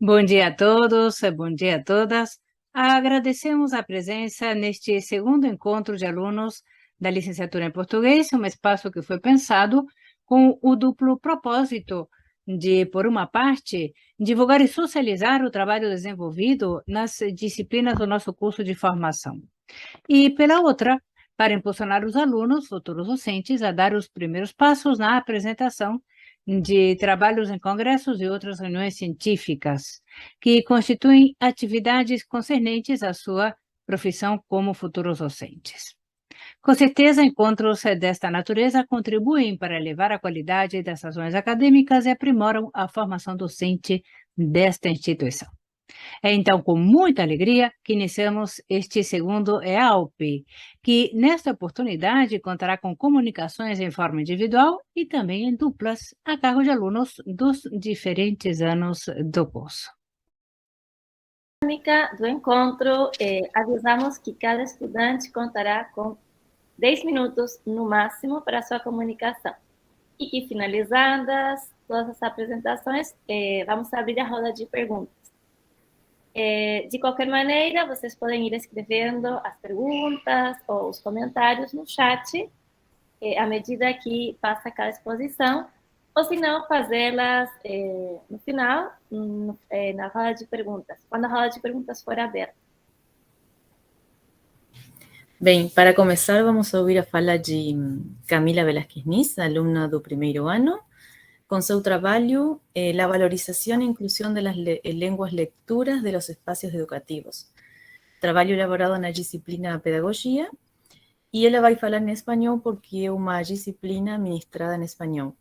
Bom dia a todos, bom dia a todas. Agradecemos a presença neste segundo encontro de alunos da licenciatura em português, um espaço que foi pensado com o duplo propósito de, por uma parte, divulgar e socializar o trabalho desenvolvido nas disciplinas do nosso curso de formação. E, pela outra, para impulsionar os alunos, futuros docentes, a dar os primeiros passos na apresentação de trabalhos em congressos e outras reuniões científicas, que constituem atividades concernentes à sua profissão como futuros docentes. Com certeza, encontros desta natureza contribuem para elevar a qualidade das ações acadêmicas e aprimoram a formação docente desta instituição. É então com muita alegria que iniciamos este segundo EALP, que nesta oportunidade contará com comunicações em forma individual e também em duplas, a cargo de alunos dos diferentes anos do curso. Do encontro, avisamos que cada estudante contará com 10 minutos no máximo para sua comunicação. E que, finalizadas todas as apresentações, vamos abrir a roda de perguntas. De qualquer maneira, vocês podem ir escrevendo as perguntas ou os comentários no chat, à medida que passa cada exposição, ou se não, fazê-las no final, na roda de perguntas, quando a roda de perguntas for aberta. Bem, para começar, vamos a ouvir a fala de Camila Velázquez Nis, alumna do primeiro ano, con su trabajo, la valorización e inclusión de las lenguas lecturas de los espacios educativos. Trabajo elaborado na disciplina Pedagogía, y ela vai falar em espanhol porque é uma disciplina ministrada em espanhol.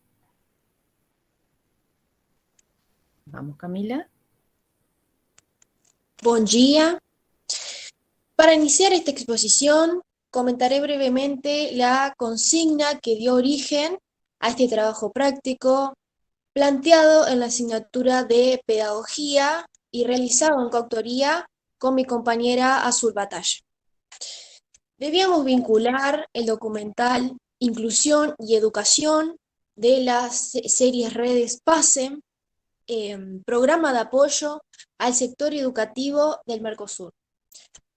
Vamos, Camila. Buen día. Para iniciar esta exposición, comentaré brevemente la consigna que dio origen a este trabajo práctico, planteado en la asignatura de Pedagogía y realizado en coautoría con mi compañera Azul Batalla. Debíamos vincular el documental Inclusión y Educación de las series redes PASEM, programa de apoyo al sector educativo del Mercosur,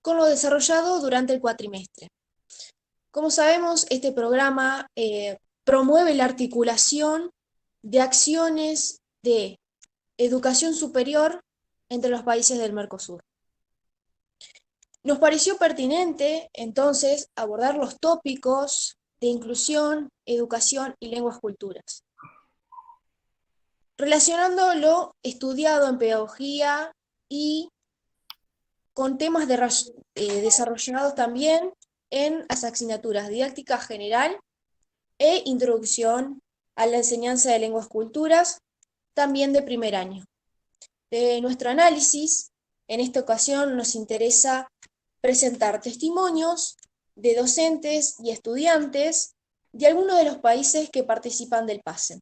con lo desarrollado durante el cuatrimestre. Como sabemos, este programa promueve la articulación de acciones de educación superior entre los países del Mercosur. Nos pareció pertinente, entonces, abordar los tópicos de inclusión, educación y lenguas culturas, relacionando lo estudiado en pedagogía y con temas desarrollados también en las asignaturas didáctica general e introducción a la enseñanza de lenguas culturas, también de primer año. De nuestro análisis, en esta ocasión nos interesa presentar testimonios de docentes y estudiantes de algunos de los países que participan del PASEM.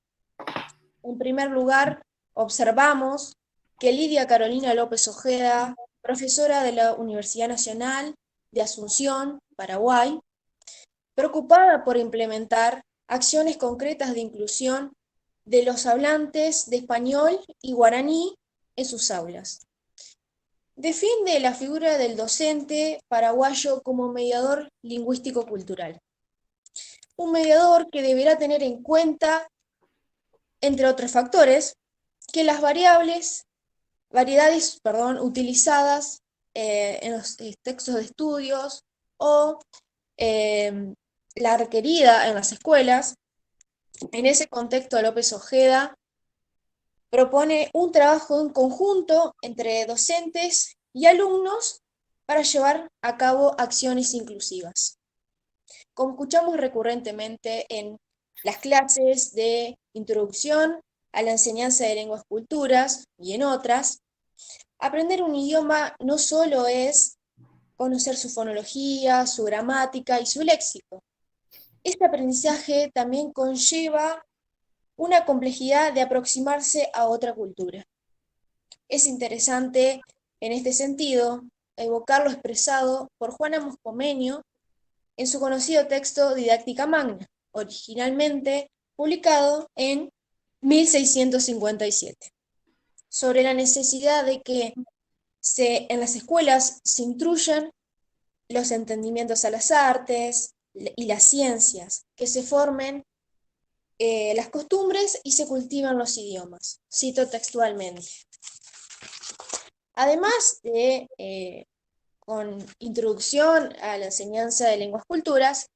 En primer lugar, observamos que Lidia Carolina López Ojeda, profesora de la Universidad Nacional de Asunción, Paraguay, preocupada por implementar acciones concretas de inclusión de los hablantes de español y guaraní en sus aulas. Defiende la figura del docente paraguayo como mediador lingüístico-cultural. Un mediador que deberá tener en cuenta, entre otros factores, que las variedades utilizadas en los textos de estudios o la requerida en las escuelas. En ese contexto, López Ojeda propone un trabajo en conjunto entre docentes y alumnos para llevar a cabo acciones inclusivas. Como escuchamos recurrentemente en las clases de introducción a la enseñanza de lenguas culturas y en otras, aprender un idioma no solo es conocer su fonología, su gramática y su léxico. Este aprendizaje también conlleva una complejidad de aproximarse a otra cultura. Es interesante, en este sentido, evocar lo expresado por Juana Moscomenio en su conocido texto Didáctica Magna, originalmente publicado en 1657. sobre la necesidad de que en las escuelas se instruyan los entendimientos a las artes y las ciencias, que se formen las costumbres y se cultivan los idiomas. Cito textualmente. Además de, con introducción a la enseñanza de lenguas culturas,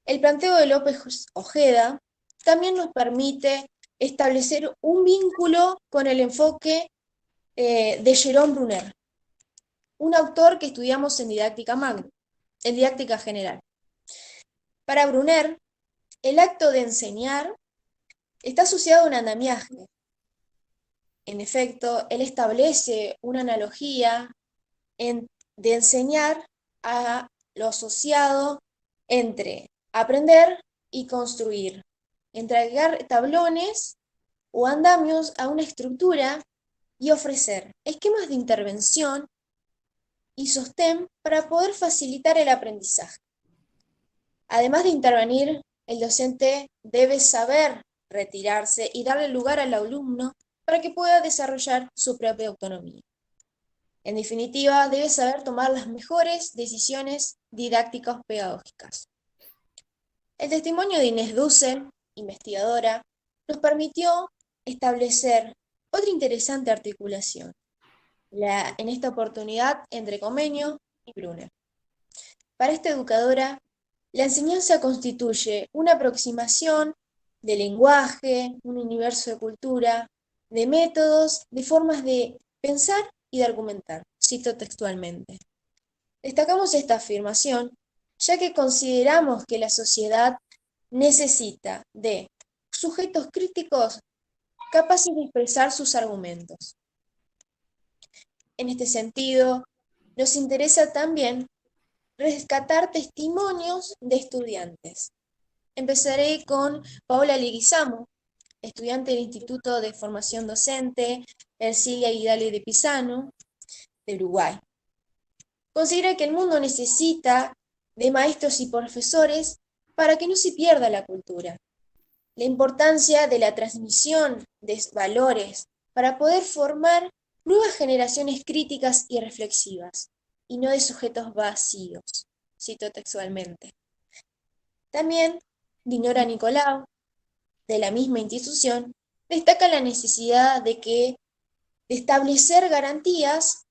el planteo de López Ojeda también nos permite establecer un vínculo con el enfoque de Jérôme Brunner, un autor que estudiamos en didáctica general. Para Brunner, el acto de enseñar está asociado a un andamiaje. En efecto, él establece una analogía de enseñar a lo asociado entre aprender y construir, entregar tablones o andamios a una estructura y ofrecer esquemas de intervención y sostén para poder facilitar el aprendizaje. Además de intervenir, el docente debe saber retirarse y darle lugar al alumno para que pueda desarrollar su propia autonomía. En definitiva, debe saber tomar las mejores decisiones didácticas pedagógicas. El testimonio de Inés Dussel, investigadora, nos permitió establecer otra interesante articulación, en esta oportunidad entre Comenius y Brunner. Para esta educadora, la enseñanza constituye una aproximación de lenguaje, un universo de cultura, de métodos, de formas de pensar y de argumentar. Cito textualmente. Destacamos esta afirmación ya que consideramos que la sociedad necesita de sujetos críticos capaces de expresar sus argumentos. En este sentido, nos interesa también rescatar testimonios de estudiantes. Empezaré con Paola Leguizamo, estudiante del Instituto de Formación Docente Ercilia Guidale de Pisano, de Uruguay. Considera que el mundo necesita de maestros y profesores para que no se pierda la cultura. La importancia de la transmisión de valores para poder formar nuevas generaciones críticas y reflexivas, y no de sujetos vacíos. Cito textualmente. También Dinora Nicolau, de la misma institución, destaca la necesidad de establecer garantías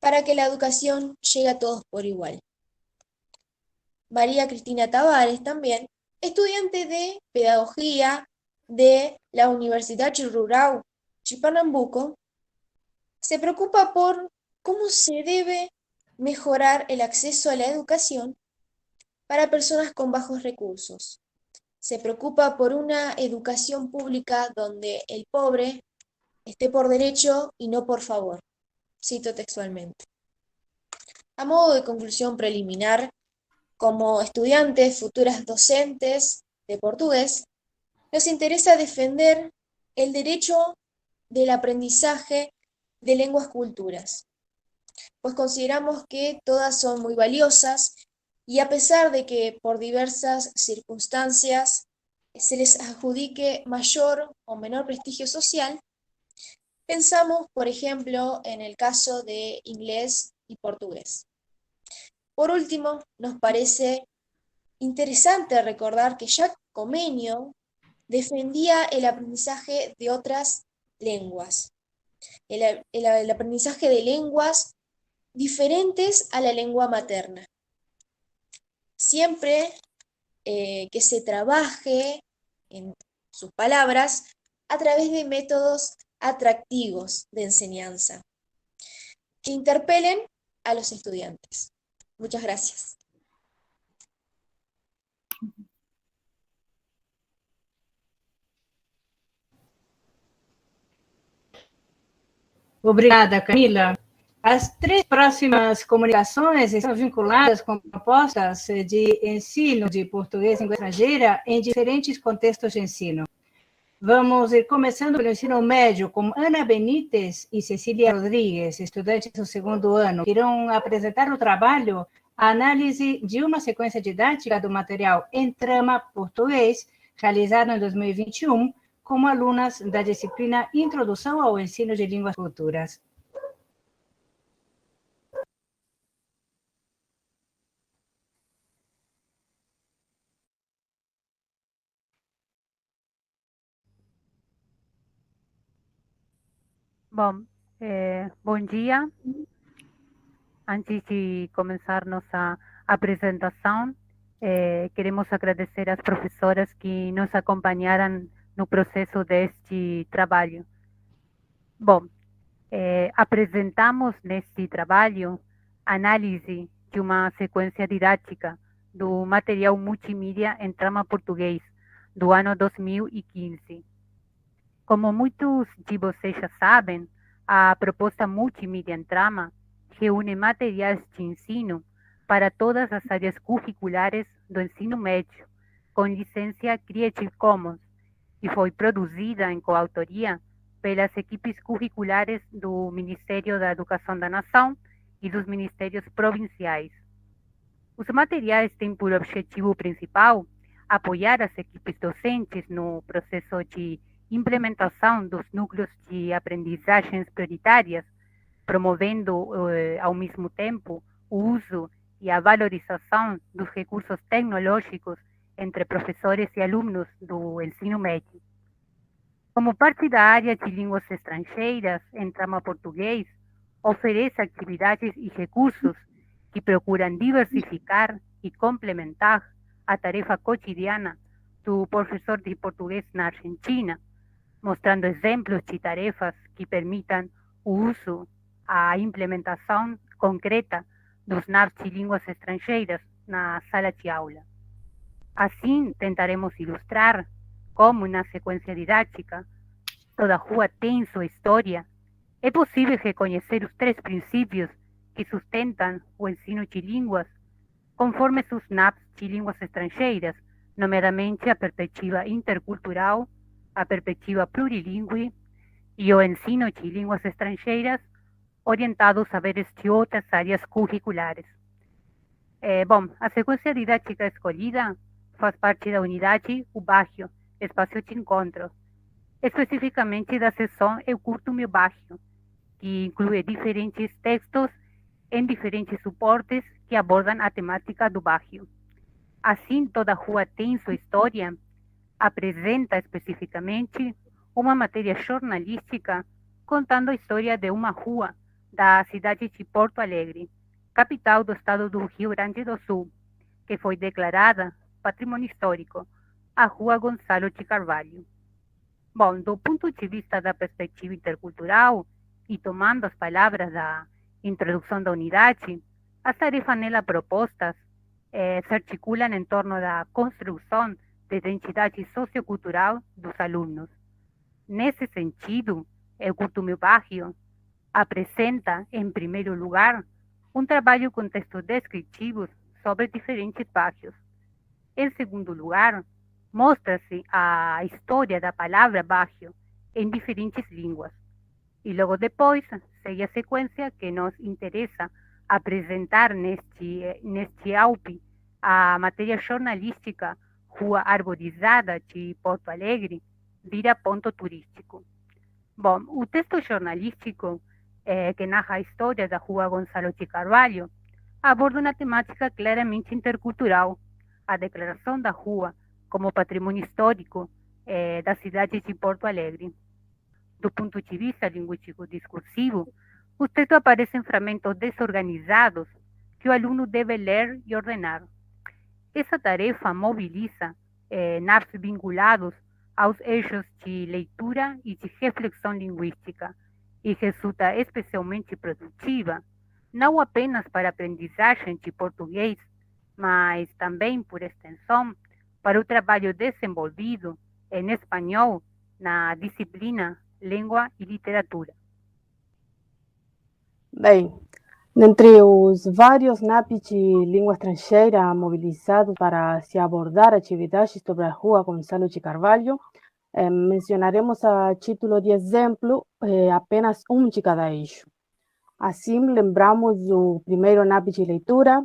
para que la educación llegue a todos por igual. María Cristina Tavares también, estudiante de Pedagogía de la Universidad Rural de Pernambuco, se preocupa por cómo se debe mejorar el acceso a la educación para personas con bajos recursos. Se preocupa por una educación pública donde el pobre esté por derecho y no por favor. Cito textualmente. A modo de conclusión preliminar, como estudiantes, futuras docentes de portugués, nos interesa defender el derecho del aprendizaje de lenguas culturas, pues consideramos que todas son muy valiosas y a pesar de que por diversas circunstancias se les adjudique mayor o menor prestigio social, pensamos, por ejemplo, en el caso de inglés y portugués. Por último, nos parece interesante recordar que Jacques Comenius defendía el aprendizaje de otras lenguas, el aprendizaje de lenguas diferentes a la lengua materna. Siempre que se trabaje, en sus palabras, a través de métodos atractivos de enseñanza, que interpelen a los estudiantes. Muchas gracias. Obrigada, Camila. As três próximas comunicações estão vinculadas com propostas de ensino de português em língua estrangeira em diferentes contextos de ensino. Vamos ir começando pelo ensino médio, com Ana Benítez e Cecília Rodrigues, estudantes do segundo ano, que irão apresentar o trabalho a análise de uma sequência didática do material em trama português, realizado em 2021, como alunas da disciplina Introdução ao Ensino de Línguas Futuras. Bom, bom dia. Antes de começar nossa apresentação, queremos agradecer às professoras que nos acompanharam no processo deste trabalho. Bom, apresentamos neste trabalho análise de uma sequência didática do material multimídia em trama português do ano 2015. Como muitos de vocês já sabem, a proposta multimídia em trama reúne materiais de ensino para todas as áreas curriculares do ensino médio, com licença Creative Commons, e foi produzida em coautoria pelas equipes curriculares do Ministério da Educação da Nação e dos Ministérios Provinciais. Os materiais têm por objetivo principal apoiar as equipes docentes no processo de implementação dos núcleos de aprendizagens prioritárias, promovendo, ao mesmo tempo, o uso e a valorização dos recursos tecnológicos entre professores e alunos do ensino médio. Como parte da área de línguas estrangeiras em trama português, oferece atividades e recursos que procuram diversificar e complementar a tarefa cotidiana do professor de português na Argentina, mostrando exemplos de tarefas que permitam o uso, a implementação concreta dos NARs de línguas estrangeiras na sala de aula. Assim, tentaremos ilustrar como, na sequência didática, toda rua tem sua história, é possível reconhecer os 3 princípios que sustentam o ensino de línguas, conforme seus NAPs de línguas estrangeiras, nomeadamente a perspectiva intercultural, a perspectiva plurilingüe e o ensino de línguas estrangeiras orientado aos saberes de outras áreas curriculares. Bom, a sequência didática escolhida faz parte da unidade O Barrio, Espaço de Encontro, especificamente da seção Eu Curto Meu Barrio, que inclui diferentes textos em diferentes suportes que abordam a temática do barrio. Assim, toda rua tem sua história, apresenta especificamente uma matéria jornalística contando a história de uma rua da cidade de Porto Alegre, capital do estado do Rio Grande do Sul, que foi declarada Patrimônio Histórico, a Rua Gonçalo de Carvalho. Bom, do ponto de vista da perspectiva intercultural, e tomando as palavras da introdução da unidade, as tarefas nela propostas se articulam em torno da construção de identidade sociocultural dos alunos. Nesse sentido, Eu Curto Meu Barrio apresenta, em primeiro lugar, um trabalho com textos descritivos sobre diferentes bairros. Em segundo lugar, mostra-se a história da palavra bairro em diferentes línguas. E logo depois, segue a sequência que nos interessa apresentar neste AUP a matéria jornalística Rua Arborizada de Porto Alegre vira ponto turístico. Bom, o texto jornalístico que narra a história da Rua Gonçalo de Carvalho aborda uma temática claramente intercultural, a declaração da rua como patrimônio histórico da cidade de Porto Alegre. Do ponto de vista linguístico-discursivo, os textos aparecem fragmentos desorganizados que o aluno deve ler e ordenar. Essa tarefa mobiliza NARs vinculados aos eixos de leitura e de reflexão linguística e resulta especialmente produtiva, não apenas para a aprendizagem de português, mas também, por extensão, para o trabalho desenvolvido em espanhol na disciplina Língua e Literatura. Bem, dentre os vários NAPs de língua estrangeira mobilizados para se abordar atividades sobre a Rua Gonçalo de Carvalho, mencionaremos a título de exemplo apenas um de cada eixo. Assim, lembramos o primeiro NAP de leitura,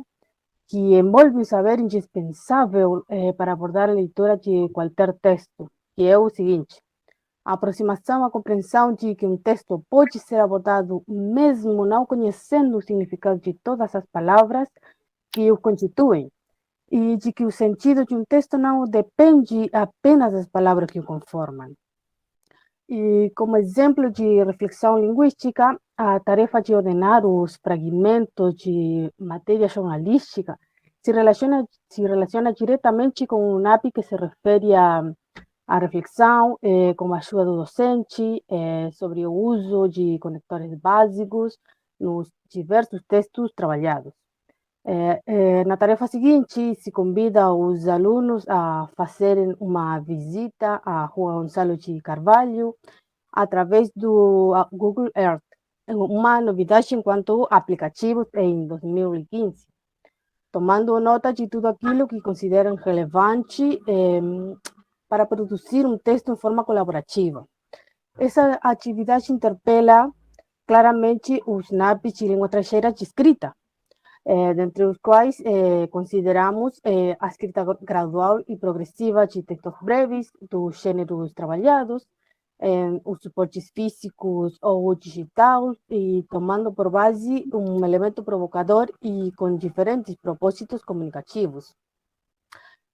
que envolve um saber indispensável para abordar a leitura de qualquer texto, que é o seguinte: A aproximação à compreensão de que um texto pode ser abordado mesmo não conhecendo o significado de todas as palavras que o constituem, e de que o sentido de um texto não depende apenas das palavras que o conformam. E como exemplo de reflexão linguística, a tarefa de ordenar os fragmentos de matéria jornalística se relaciona diretamente com o NAP que se refere a reflexão com a ajuda do docente sobre o uso de conectores básicos nos diversos textos trabalhados. Na tarefa seguinte, se convida os alunos a fazerem uma visita à Rua Gonçalo de Carvalho através do Google Earth, uma novidade enquanto aplicativo em 2015, tomando nota de tudo aquilo que consideram relevante para produzir um texto em forma colaborativa. Essa atividade interpela claramente os NAPs de língua estrangeira de escrita, dentre os quais consideramos a escrita gradual e progressiva de textos breves, dos gêneros trabalhados, os suportes físicos ou digital, e tomando por base um elemento provocador e com diferentes propósitos comunicativos.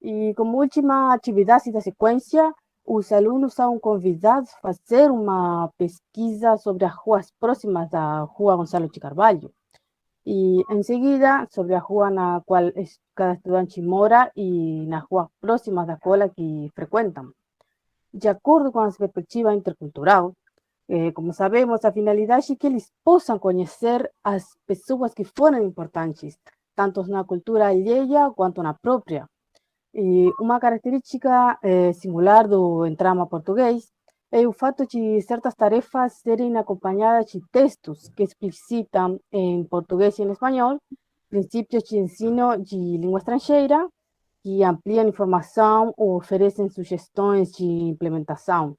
E como última atividade da sequência, os alunos são convidados a fazer uma pesquisa sobre as ruas próximas da Rua Gonçalo de Carvalho, e em seguida sobre a rua na qual cada estudante mora e nas ruas próximas da escola que frequentam. De acordo com a perspectiva intercultural, como sabemos, a finalidade é que eles possam conhecer as pessoas que foram importantes, tanto na cultura alheia quanto na própria. E uma característica singular do Entrama português é o fato de certas tarefas serem acompanhadas de textos que explicitam em português e em espanhol princípios de ensino de língua estrangeira, que ampliam informação ou oferecem sugestões de implementação.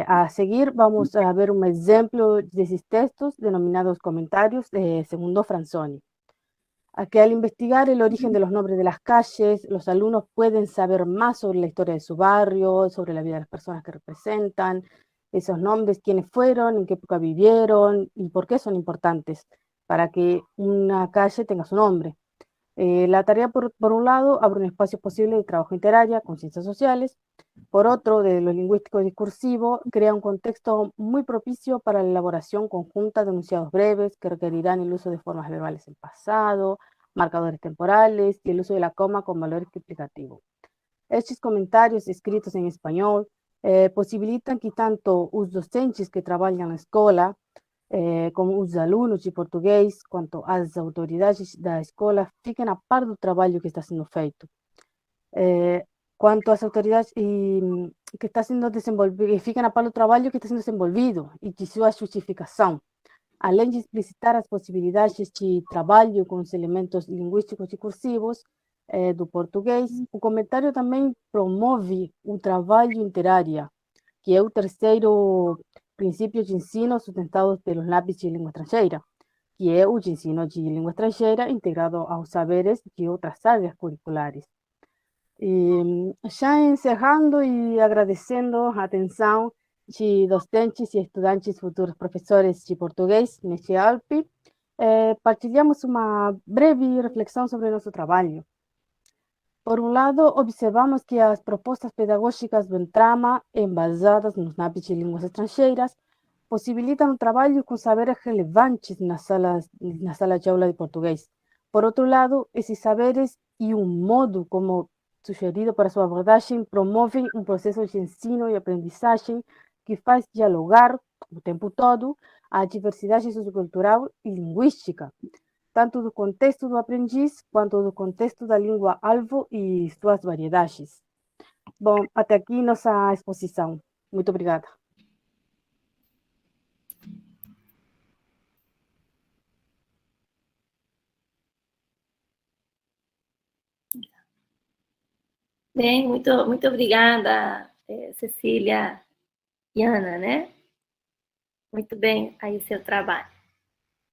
A seguir, vamos a ver um exemplo desses textos denominados comentários segundo Franzoni. Aquí, al investigar el origen de los nombres de las calles, los alumnos pueden saber más sobre la historia de su barrio, sobre la vida de las personas que representan, esos nombres, quiénes fueron, en qué época vivieron y por qué son importantes para que una calle tenga su nombre. La tarea, por un lado, abre un espacio posible de trabajo literario con ciencias sociales. Por otro, de lo lingüístico discursivo, crea un contexto muy propicio para la elaboración conjunta de enunciados breves que requerirán el uso de formas verbales en pasado, marcadores temporales y el uso de la coma con valor explicativo. Estos comentarios escritos en español possibilitam que tanto os docentes que trabalham na escola, como os alunos de português, quanto as autoridades da escola, fiquem a par do trabalho que está sendo feito. Quanto às autoridades que está sendo desenvolvido, fiquem a par do trabalho que está sendo desenvolvido e de sua justificação. Além de explicitar as possibilidades de trabalho com os elementos linguísticos discursivos do português, o comentário também promove o trabalho interárea, que é o terceiro princípio de ensino sustentado pelos NAPs de língua estrangeira, que é o de ensino de língua estrangeira integrado aos saberes de outras áreas curriculares. E já encerrando e agradecendo a atenção de docentes e estudantes futuros professores de português neste ALPE, partilhamos uma breve reflexão sobre nosso trabalho. Por um lado, observamos que as propostas pedagógicas do Entrama, embasadas nos NAPs de línguas estrangeiras, possibilitam um trabalho com saberes relevantes na sala de aula de português. Por outro lado, esses saberes e um modo como sugerido para sua abordagem promovem um processo de ensino e aprendizagem que faz dialogar o tempo todo a diversidade sociocultural e linguística, tanto do contexto do aprendiz quanto do contexto da língua-alvo e suas variedades. Bom, até aqui nossa exposição. Muito obrigada. Bem, muito obrigada, Cecília e Ana, né? Muito bem aí seu trabalho.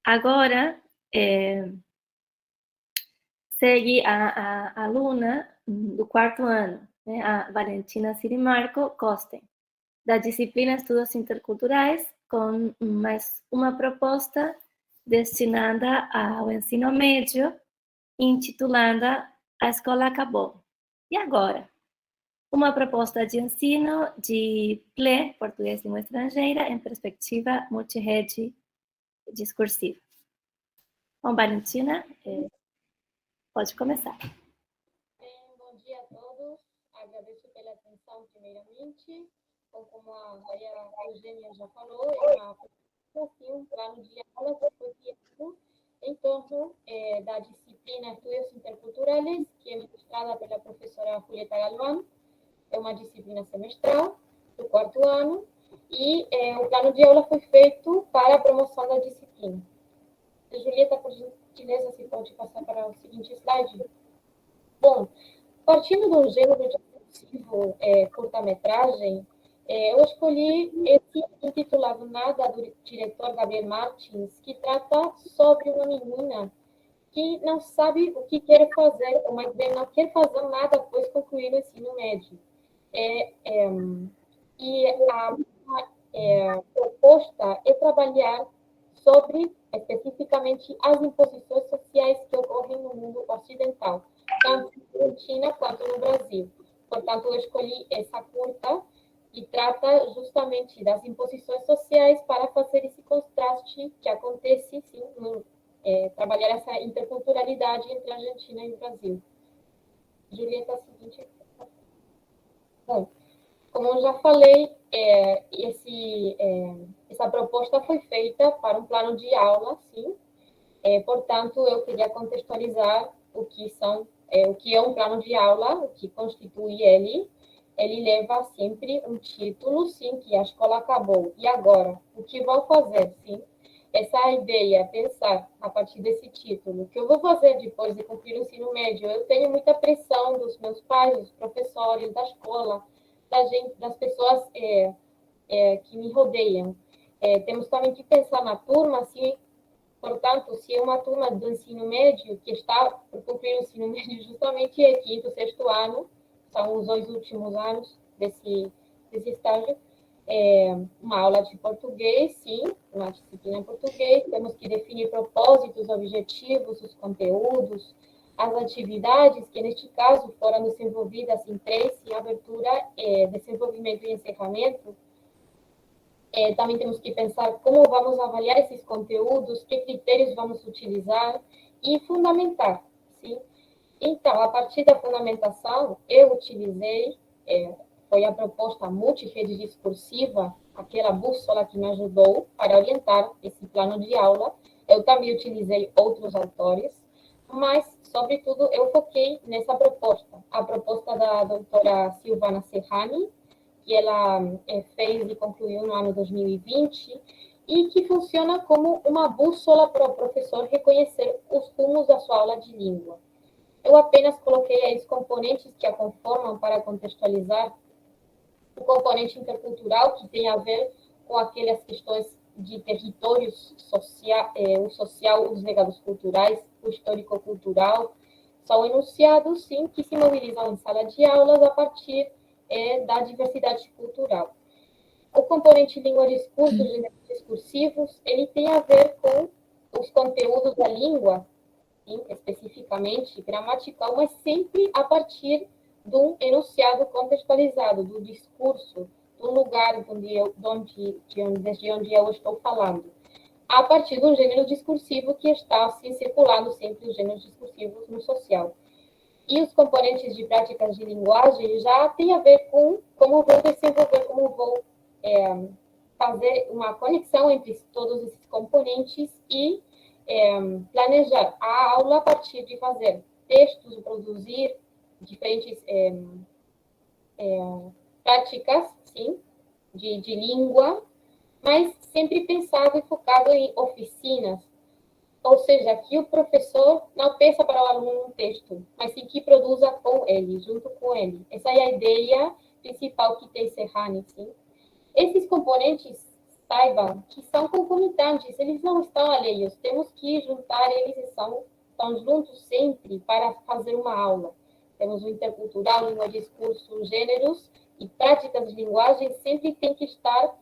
Agora, segue a aluna do quarto ano, né, a Valentina Sirimarco Costen, da disciplina Estudos Interculturais, com mais uma proposta destinada ao ensino médio, intitulada A Escola Acabou. E agora? Uma proposta de ensino de PLE, Português Língua Estrangeira, em perspectiva multirrede discursiva. Bom, Valentina, pode começar. Bom dia a todos. Agradeço pela atenção, primeiramente. Como a Maria Eugênia já falou, é um plano de aula que foi criado em torno da disciplina Estudos Interculturais, que é ministrada pela professora Julieta Galván. É uma disciplina semestral, do 4º ano, e o plano de aula foi feito para a promoção da disciplina. Julieta, por gentileza, se pode passar para o seguinte slide. Bom, partindo do gênero discursivo curta-metragem, eu escolhi esse intitulado Nada, do diretor Gabriel Martins, que trata sobre uma menina que não sabe o que quer fazer, ou mais bem, não quer fazer nada após concluir o ensino médio. E a proposta é trabalhar sobre, especificamente, as imposições sociais que ocorrem no mundo ocidental, tanto na China quanto no Brasil. Portanto, eu escolhi essa curta, que trata justamente das imposições sociais para fazer esse contraste que acontece, sim, trabalhar essa interculturalidade entre a Argentina e o Brasil. Julieta, seguinte. Bom, como eu já falei, essa proposta foi feita para um plano de aula, sim. Portanto, eu queria contextualizar o que é um plano de aula, o que constitui ele. Ele leva sempre um título, sim, que a escola acabou. E agora? O que vou fazer, sim? Essa ideia, pensar a partir desse título, o que eu vou fazer depois de concluir o ensino médio? Eu tenho muita pressão dos meus pais, dos professores, da escola, das pessoas que me rodeiam. Temos também que pensar na turma, portanto, se é uma turma do ensino médio que está por concluir o ensino médio, justamente é 5º, 6º ano, são os 2 últimos anos desse estágio, uma aula de português, sim, uma disciplina em português, temos que definir propósitos, objetivos, os conteúdos, as atividades que, neste caso, foram desenvolvidas em 3, em abertura, desenvolvimento e encerramento. Também temos que pensar como vamos avaliar esses conteúdos, que critérios vamos utilizar e fundamentar, sim? Então, a partir da fundamentação, eu utilizei, foi a proposta multirrede discursiva, aquela bússola que me ajudou para orientar esse plano de aula. Eu também utilizei outros autores, mas, sobretudo, eu foquei nessa proposta, a proposta da doutora Silvana Serrani, que ela fez e concluiu no ano 2020, e que funciona como uma bússola para o professor reconhecer os rumos da sua aula de língua. Eu apenas coloquei aí os componentes que a conformam para contextualizar o componente intercultural, que tem a ver com aquelas questões de territórios o social, os legados culturais, o histórico-cultural, são enunciados, sim, que se mobilizam em sala de aulas a partir da diversidade cultural. O componente língua-discurso, gêneros discursivos, ele tem a ver com os conteúdos da língua, sim, especificamente gramatical, mas sempre a partir de um enunciado contextualizado, do discurso, do lugar desde onde eu estou falando, a partir do gênero discursivo que está assim, circulando sempre os gêneros discursivos no social. E os componentes de práticas de linguagem já tem a ver com como vou desenvolver, como vou fazer uma conexão entre todos esses componentes e planejar a aula a partir de fazer textos, produzir diferentes práticas, sim, de língua, mas sempre pensado e focado em oficinas, ou seja, que o professor não pensa para o aluno um texto, mas sim que produza com ele, junto com ele. Essa é a ideia principal que tem Serrani, sim. Esses componentes, saibam que são concomitantes, eles não estão alheios, temos que juntar eles e estão juntos sempre para fazer uma aula. Temos o intercultural, língua, discurso, gêneros, E práticas de linguagem sempre tem que estar,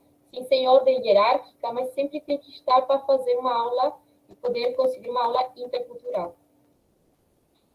sem ordem hierárquica, mas sempre tem que estar para fazer uma aula e poder conseguir uma aula intercultural.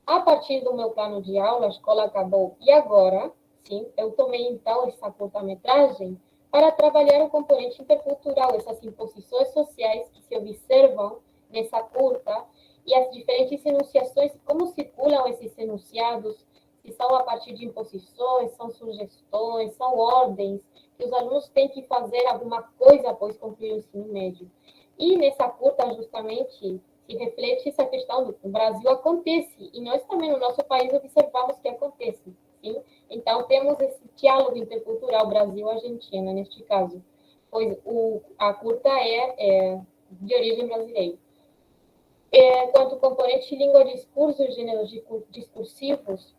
A partir do meu plano de aula, a escola acabou. E agora, sim, eu tomei, então, essa curta-metragem para trabalhar o componente intercultural, essas imposições sociais que se observam nessa curta e as diferentes enunciações, como circulam esses enunciados, se são a partir de imposições, são sugestões, são ordens, que os alunos têm que fazer alguma coisa após concluir o ensino médio. E nessa curta, justamente, se reflete essa questão do Brasil acontece, e nós também no nosso país observamos que acontece, sim? Então, temos esse diálogo intercultural Brasil-Argentina, neste caso, pois a curta é de origem brasileira. Quanto ao componente língua-discurso e gêneros discursivos,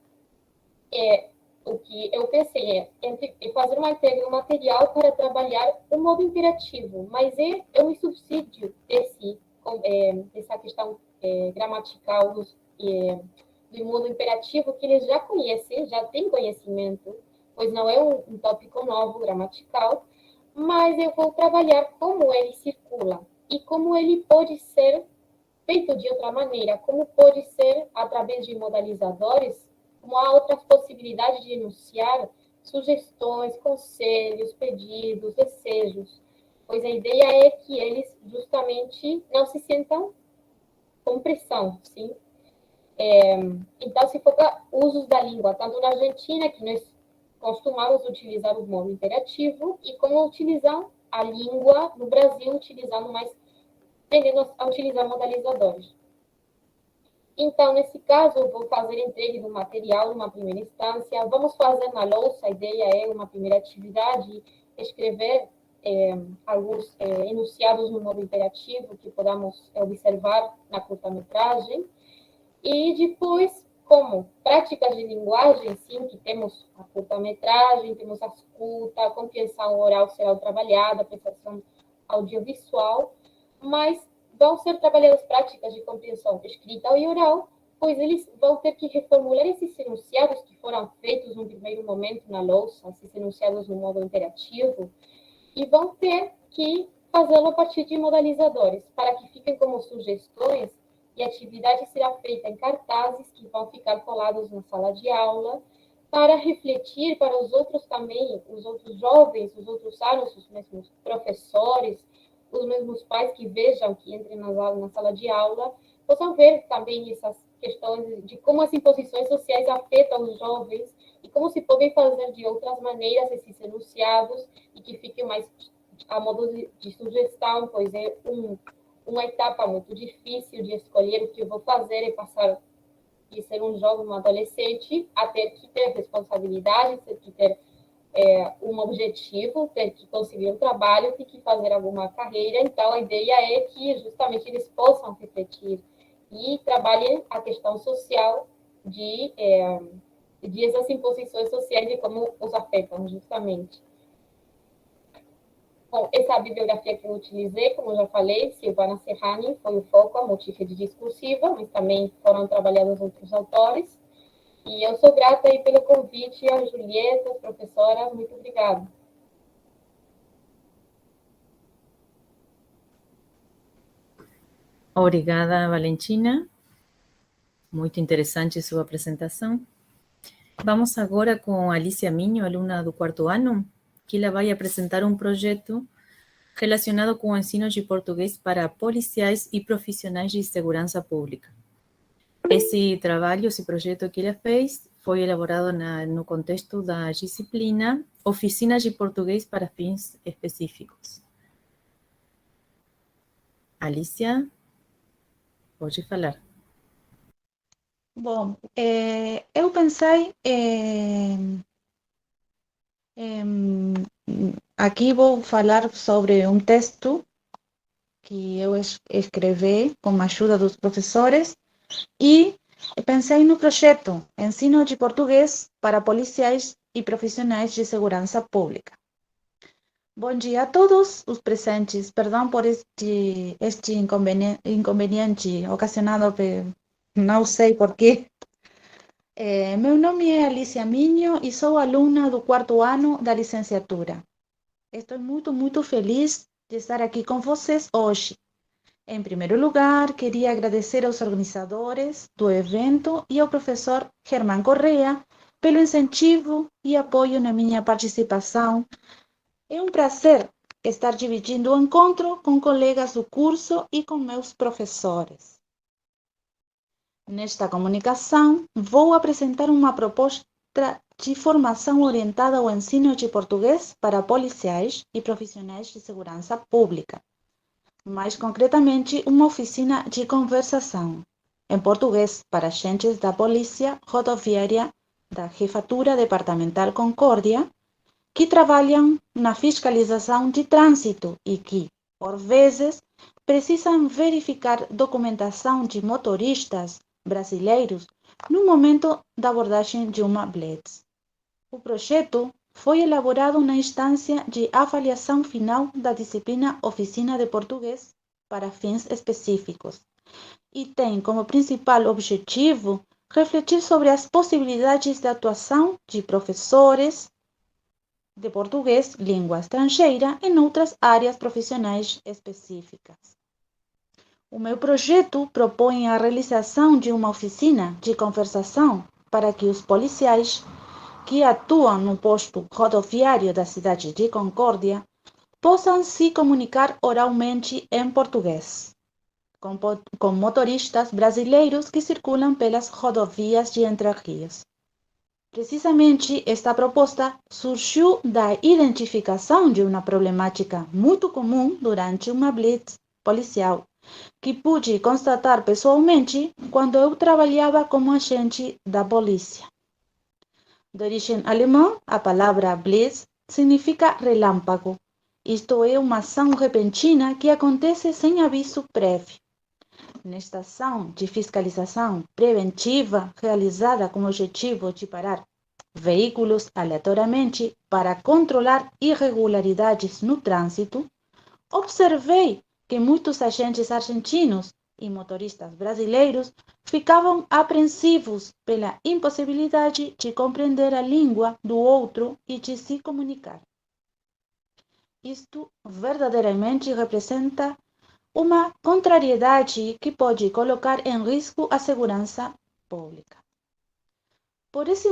o que eu pensei é fazer uma entrega material para trabalhar o modo imperativo, mas é um subsídio dessa questão gramatical do modo imperativo que eles já conhecem, já têm conhecimento, pois não é um tópico novo gramatical, mas eu vou trabalhar como ele circula e como ele pode ser feito de outra maneira, como pode ser através de modalizadores, como há outras possibilidades de enunciar sugestões, conselhos, pedidos, desejos, pois a ideia é que eles justamente não se sintam com pressão, sim? Então, se foca usos da língua, tanto na Argentina, que nós costumamos utilizar o modo imperativo, e como utilizar a língua no Brasil, tendendo a utilizar modalizadores. Então, nesse caso, eu vou fazer entrega do material numa primeira instância, vamos fazer na louça, a ideia é uma primeira atividade, escrever alguns enunciados no modo imperativo que podamos observar na curta-metragem, e depois, como práticas de linguagem, sim, que temos a curta-metragem, temos a escuta, a compreensão oral será trabalhada, a percepção audiovisual, mas vão ser trabalhadas práticas de compreensão escrita e oral, pois eles vão ter que reformular esses enunciados que foram feitos no primeiro momento na louça, esses enunciados no modo imperativo, e vão ter que fazê-lo a partir de modalizadores, para que fiquem como sugestões, e a atividade será feita em cartazes que vão ficar colados na sala de aula, para refletir para os outros também, os outros jovens, os outros alunos, os mesmos professores, os mesmos pais que vejam, que entrem na sala de aula, possam ver também essas questões de como as imposições sociais afetam os jovens e como se podem fazer de outras maneiras esses enunciados e que fiquem mais a modo de sugestão, pois é uma etapa muito difícil de escolher o que eu vou fazer e passar de ser um jovem, um adolescente, a ter que ter responsabilidade, ter que ter um objetivo, ter que conseguir um trabalho, ter que fazer alguma carreira. Então, a ideia é que justamente eles possam refletir e trabalhem a questão social de essas imposições sociais e como os afetam, justamente. Bom, essa é a bibliografia que eu utilizei, como eu já falei, Silvana Serrani foi o foco, a multífide discursiva, mas também foram trabalhados outros autores. E eu sou grata aí pelo convite a Julieta, as professoras, muito obrigada. Obrigada, Valentina. Muito interessante sua apresentação. Vamos agora com Alicia Minho, aluna do quarto ano, que ela vai apresentar um projeto relacionado com o ensino de português para policiais e profissionais de segurança pública. Esse trabalho, esse projeto que ela fez, foi elaborado no contexto da disciplina Oficinas de Português para Fins Específicos. Alicia, pode falar. Bom, eu pensei, aqui vou falar sobre um texto que eu escrevi com a ajuda dos professores e pensei no projeto Ensino de Português para Policiais e Profissionais de Segurança Pública. Bom dia a todos os presentes. Perdão por este inconveniente ocasionado por, não sei por quê, Meu nome é Alicia Minho e sou aluna do 4º ano da licenciatura. Estou muito feliz de estar aqui com vocês hoje. Em primeiro lugar, queria agradecer aos organizadores do evento e ao professor Germán Correa pelo incentivo e apoio na minha participação. É um prazer estar dividindo o encontro com colegas do curso e com meus professores. Nesta comunicação, vou apresentar uma proposta de formação orientada ao ensino de português para policiais e profissionais de segurança pública. Mais concretamente, uma oficina de conversação em português para agentes da Polícia Rodoviária da Jefatura Departamental Concórdia, que trabalham na fiscalização de trânsito e que, por vezes, precisam verificar documentação de motoristas brasileiros no momento da abordagem de uma blitz. O projeto foi elaborado na instância de avaliação final da disciplina Oficina de Português para fins específicos e tem como principal objetivo refletir sobre as possibilidades de atuação de professores de português, língua estrangeira, em outras áreas profissionais específicas. O meu projeto propõe a realização de uma oficina de conversação para que os policiais que atuam no posto rodoviário da cidade de Concórdia possam se comunicar oralmente em português com motoristas brasileiros que circulam pelas rodovias de Entre Rios. Precisamente esta proposta surgiu da identificação de uma problemática muito comum durante uma blitz policial, que pude constatar pessoalmente quando eu trabalhava como agente da polícia. De origem alemã, a palavra Blitz significa relâmpago. Isto é uma ação repentina que acontece sem aviso prévio. Nesta ação de fiscalização preventiva, realizada com o objetivo de parar veículos aleatoriamente para controlar irregularidades no trânsito, observei que muitos agentes argentinos e motoristas brasileiros ficavam apreensivos pela impossibilidade de compreender a língua do outro e de se comunicar. Isto verdadeiramente representa uma contrariedade que pode colocar em risco a segurança pública. Por esses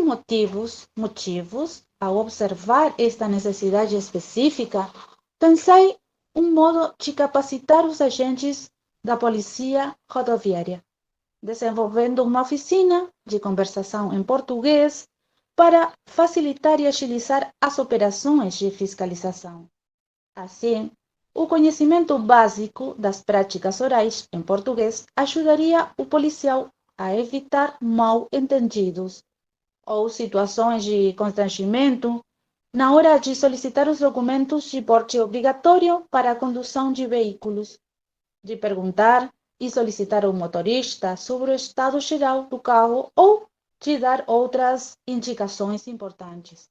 motivos, ao observar esta necessidade específica, pensei um modo de capacitar os agentes da Polícia Rodoviária, desenvolvendo uma oficina de conversação em português para facilitar e agilizar as operações de fiscalização. Assim, o conhecimento básico das práticas orais em português ajudaria o policial a evitar mal-entendidos ou situações de constrangimento na hora de solicitar os documentos de porte obrigatório para a condução de veículos, de perguntar e solicitar ao motorista sobre o estado geral do carro ou de dar outras indicações importantes.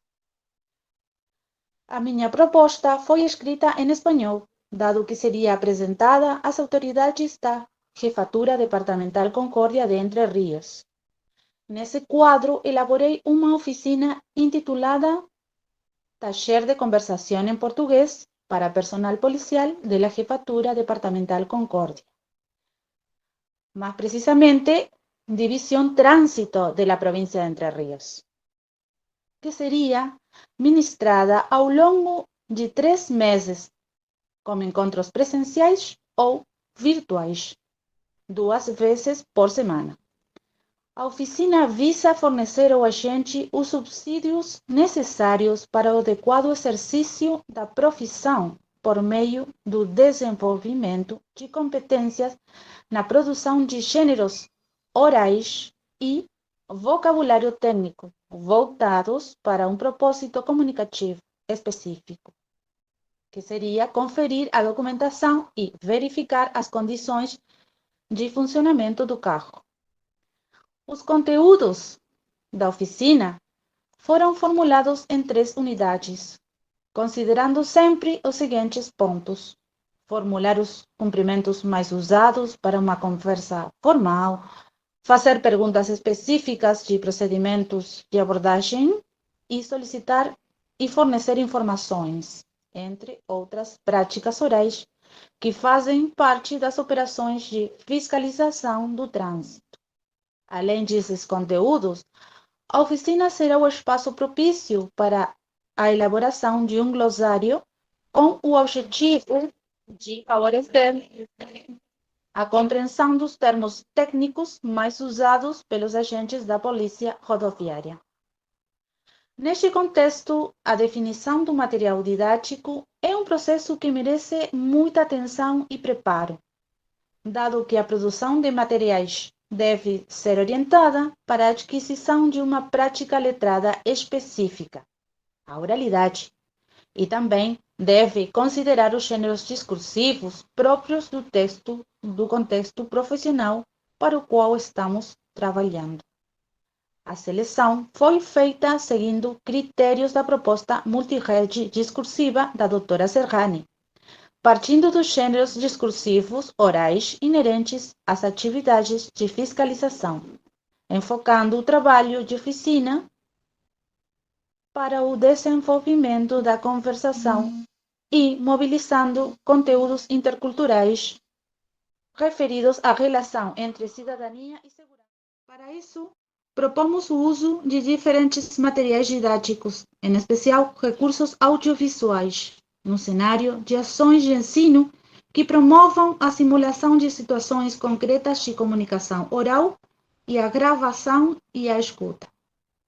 A minha proposta foi escrita em espanhol, dado que seria apresentada às autoridades da Jefatura Departamental Concórdia de Entre Rios. Nesse quadro, elaborei uma oficina intitulada Taller de Conversación en Portugués para Personal Policial de la Jefatura Departamental Concórdia. Más precisamente, División Tránsito de la provincia de Entre Ríos, que seria ministrada ao longo de 3 meses, com encontros presenciais ou virtuais, 2 vezes por semana. A oficina visa fornecer ao agente os subsídios necessários para o adequado exercício da profissão por meio do desenvolvimento de competências na produção de gêneros orais e vocabulário técnico voltados para um propósito comunicativo específico, que seria conferir a documentação e verificar as condições de funcionamento do carro. Os conteúdos da oficina foram formulados em 3 unidades, considerando sempre os seguintes pontos: formular os cumprimentos mais usados para uma conversa formal, fazer perguntas específicas de procedimentos de abordagem e solicitar e fornecer informações, entre outras práticas orais que fazem parte das operações de fiscalização do trânsito. Além desses conteúdos, a oficina será o espaço propício para a elaboração de um glossário com o objetivo de favorecer a compreensão dos termos técnicos mais usados pelos agentes da Polícia Rodoviária. Neste contexto, a definição do material didático é um processo que merece muita atenção e preparo, dado que a produção de materiais deve ser orientada para a aquisição de uma prática letrada específica, a oralidade, e também deve considerar os gêneros discursivos próprios do contexto profissional para o qual estamos trabalhando. A seleção foi feita seguindo critérios da proposta multirede discursiva da doutora Serrani, partindo dos gêneros discursivos orais inerentes às atividades de fiscalização, enfocando o trabalho de oficina para o desenvolvimento da conversação e mobilizando conteúdos interculturais referidos à relação entre cidadania e segurança. Para isso, propomos o uso de diferentes materiais didáticos, em especial recursos audiovisuais, no cenário de ações de ensino que promovam a simulação de situações concretas de comunicação oral e a gravação e a escuta.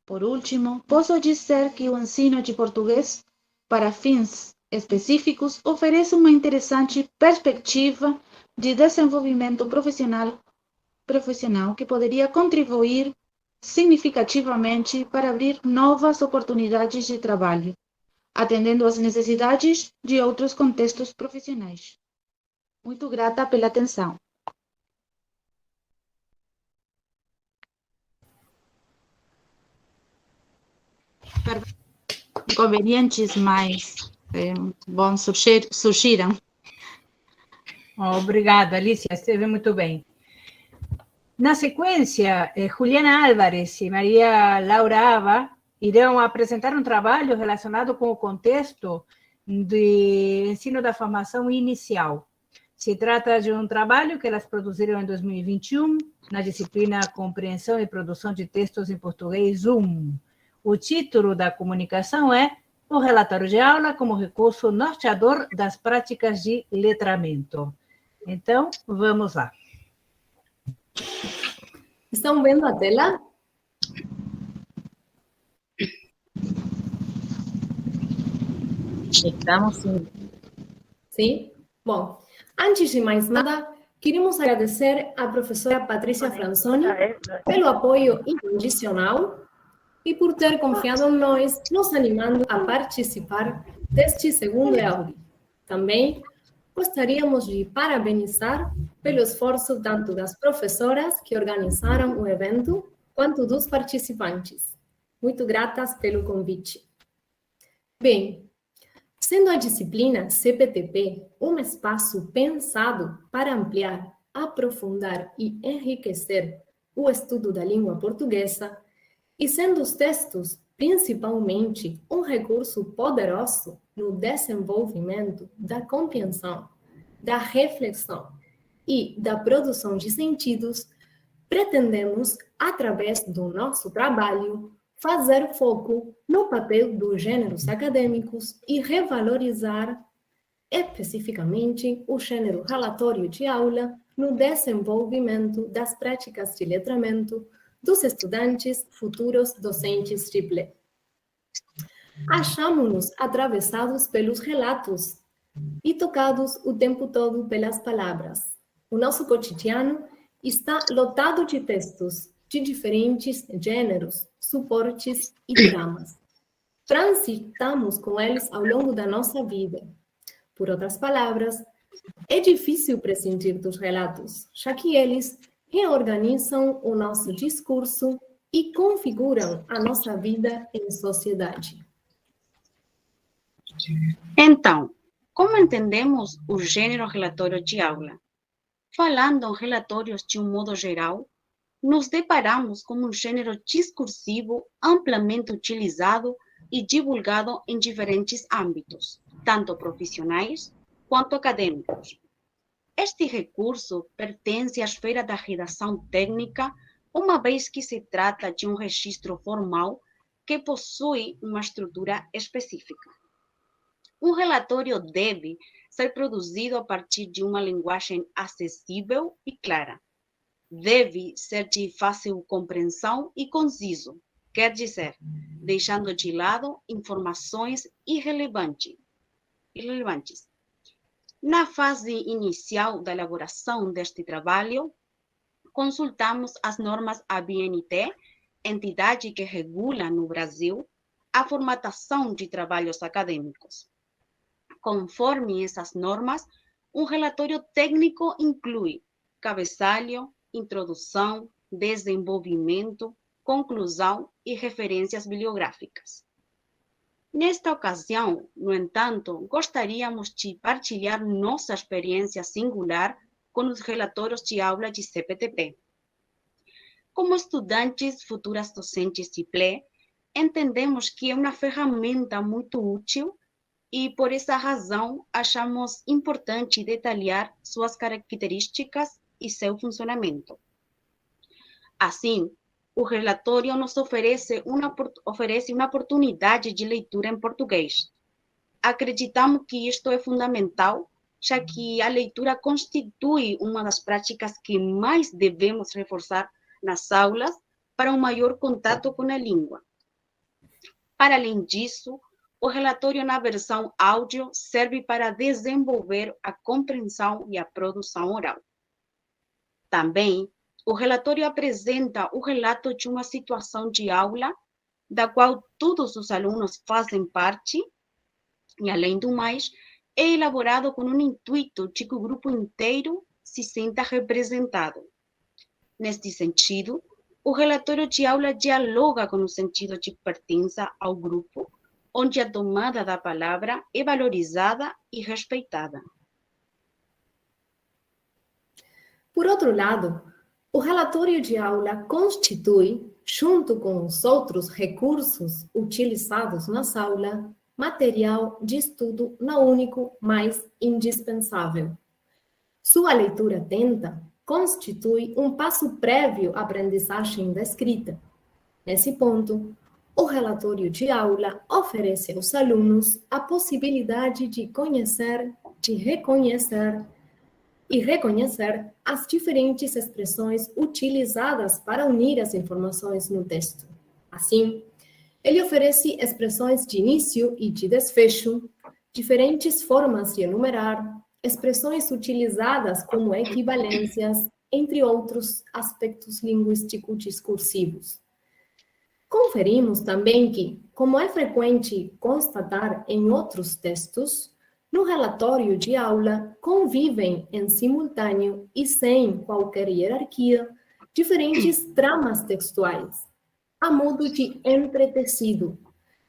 Por último, posso dizer que o ensino de português para fins específicos oferece uma interessante perspectiva de desenvolvimento profissional que poderia contribuir significativamente para abrir novas oportunidades de trabalho, atendendo às necessidades de outros contextos profissionais. Muito grata pela atenção. Inconvenientes, mas bom, surgiram. Obrigada, Alicia, esteve muito bem. Na sequência, Juliana Álvares e Maria Laura Ava irão apresentar um trabalho relacionado com o contexto de ensino da formação inicial. Se trata de um trabalho que elas produziram em 2021, na disciplina Compreensão e Produção de Textos em Português 1. O título da comunicação é O Relatório de Aula como Recurso Norteador das Práticas de Letramento. Então, vamos lá. ¿Están vendo a tela? Estamos sim. Sim? Bom, antes de mais nada, queremos agradecer à professora Patrícia Franzoni pelo apoio incondicional e por ter confiado em nós, nos animando a participar deste segundo áudio. Também gostaríamos de parabenizar pelo esforço tanto das professoras que organizaram o evento, quanto dos participantes. Muito gratas pelo convite. Bem, sendo a disciplina CPTP um espaço pensado para ampliar, aprofundar e enriquecer o estudo da língua portuguesa, e sendo os textos, principalmente, um recurso poderoso no desenvolvimento da compreensão, da reflexão e da produção de sentidos, pretendemos, através do nosso trabalho, fazer foco no papel dos gêneros acadêmicos e revalorizar especificamente o gênero relatório de aula no desenvolvimento das práticas de letramento dos estudantes futuros docentes de PLE. Achamos-nos atravessados pelos relatos e tocados o tempo todo pelas palavras. O nosso cotidiano está lotado de textos de diferentes gêneros, suportes e tramas. Transitamos com eles ao longo da nossa vida. Por outras palavras, é difícil prescindir dos relatos, já que eles reorganizam o nosso discurso e configuram a nossa vida em sociedade. Então, como entendemos o gênero relatório de aula? Falando em relatórios de um modo geral, nos deparamos com um gênero discursivo amplamente utilizado e divulgado em diferentes âmbitos, tanto profissionais quanto acadêmicos. Este recurso pertence à esfera da redação técnica, uma vez que se trata de um registro formal que possui uma estrutura específica. Um relatório deve ser produzido a partir de uma linguagem acessível e clara. Deve ser de fácil compreensão e conciso, quer dizer, deixando de lado informações irrelevantes. Na fase inicial da elaboração deste trabalho, consultamos as normas ABNT, entidade que regula no Brasil a formatação de trabalhos acadêmicos. Conforme essas normas, um relatório técnico inclui cabeçalho, introdução, desenvolvimento, conclusão e referências bibliográficas. Nesta ocasião, no entanto, gostaríamos de partilhar nossa experiência singular com os relatórios de aula de CPTP. Como estudantes, futuras docentes de PLE, entendemos que é uma ferramenta muito útil e, por essa razão, achamos importante detalhar suas características e seu funcionamento. Assim, o relatório nos oferece uma oportunidade de leitura em português. Acreditamos que isto é fundamental, já que a leitura constitui uma das práticas que mais devemos reforçar nas aulas para um maior contato com a língua. Para além disso, o relatório na versão áudio serve para desenvolver a compreensão e a produção oral. Também, o relatório apresenta o relato de uma situação de aula, da qual todos os alunos fazem parte, e, além do mais, é elaborado com o intuito de que o grupo inteiro se sinta representado. Neste sentido, o relatório de aula dialoga com o sentido de pertença ao grupo, onde a tomada da palavra é valorizada e respeitada. Por outro lado, o relatório de aula constitui, junto com os outros recursos utilizados nas aulas, material de estudo não único, mas indispensável. Sua leitura atenta constitui um passo prévio à aprendizagem da escrita. Nesse ponto, o relatório de aula oferece aos alunos a possibilidade de conhecer, de reconhecer e reconhecer as diferentes expressões utilizadas para unir as informações no texto. Assim, ele oferece expressões de início e de desfecho, diferentes formas de enumerar, expressões utilizadas como equivalências, entre outros aspectos linguístico-discursivos. Conferimos também que, como é frequente constatar em outros textos, no relatório de aula convivem em simultâneo e sem qualquer hierarquia diferentes tramas textuais, a modo de entretecido.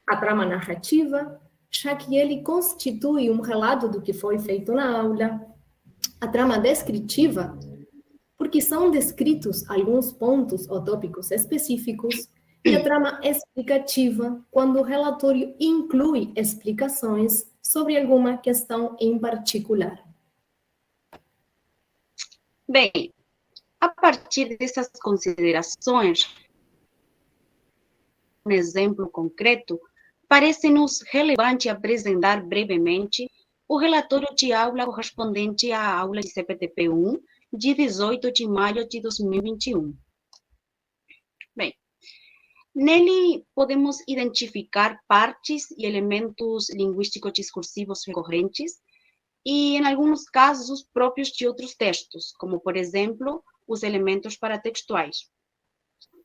A trama narrativa, já que ele constitui um relato do que foi feito na aula. A trama descritiva, porque são descritos alguns pontos ou tópicos específicos. E a trama explicativa, quando o relatório inclui explicações sobre alguma questão em particular. Bem, a partir dessas considerações, um exemplo concreto, parece-nos relevante apresentar brevemente o relatório de aula correspondente à aula de CPTP-1 de 18 de maio de 2021. Bem, nele podemos identificar partes e elementos linguístico-discursivos recorrentes e, em alguns casos, próprios de outros textos, como, por exemplo, os elementos paratextuais.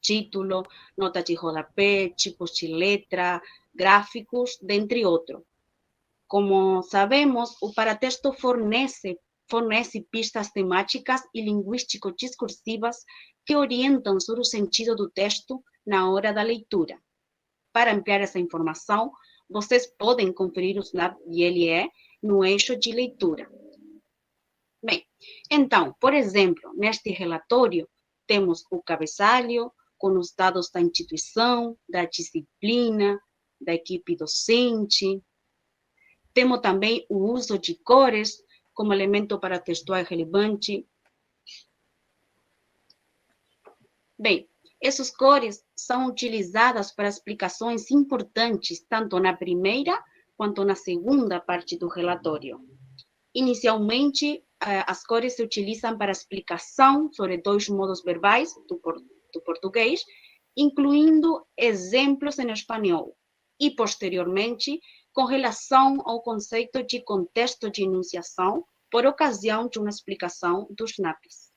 Título, nota de rodapé, tipos de letra, gráficos, dentre outros. Como sabemos, o paratexto fornece pistas temáticas e linguístico-discursivas que orientam sobre o sentido do texto na hora da leitura. Para ampliar essa informação, vocês podem conferir o SNAP ILE no eixo de leitura. Bem, então, por exemplo, neste relatório, temos o cabeçalho, com os dados da instituição, da disciplina, da equipe docente. Temos também o uso de cores como elemento para textual relevante. Bem, essas cores são utilizadas para explicações importantes, tanto na primeira quanto na segunda parte do relatório. Inicialmente, as cores se utilizam para explicação sobre 2 modos verbais do português, incluindo exemplos em espanhol, e posteriormente, com relação ao conceito de contexto de enunciação, por ocasião de uma explicação dos NAPs.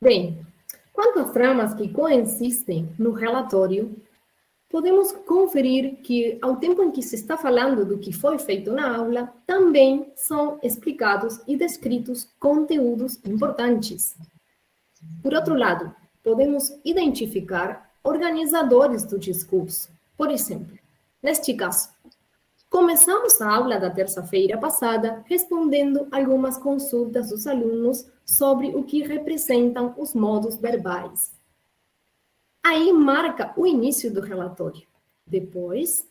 Bem, quanto às tramas que coexistem no relatório, podemos conferir que, ao tempo em que se está falando do que foi feito na aula, também são explicados e descritos conteúdos importantes. Por outro lado, podemos identificar organizadores do discurso. Por exemplo, neste caso, começamos a aula da terça-feira passada respondendo algumas consultas dos alunos sobre o que representam os modos verbais. Aí marca o início do relatório. Depois,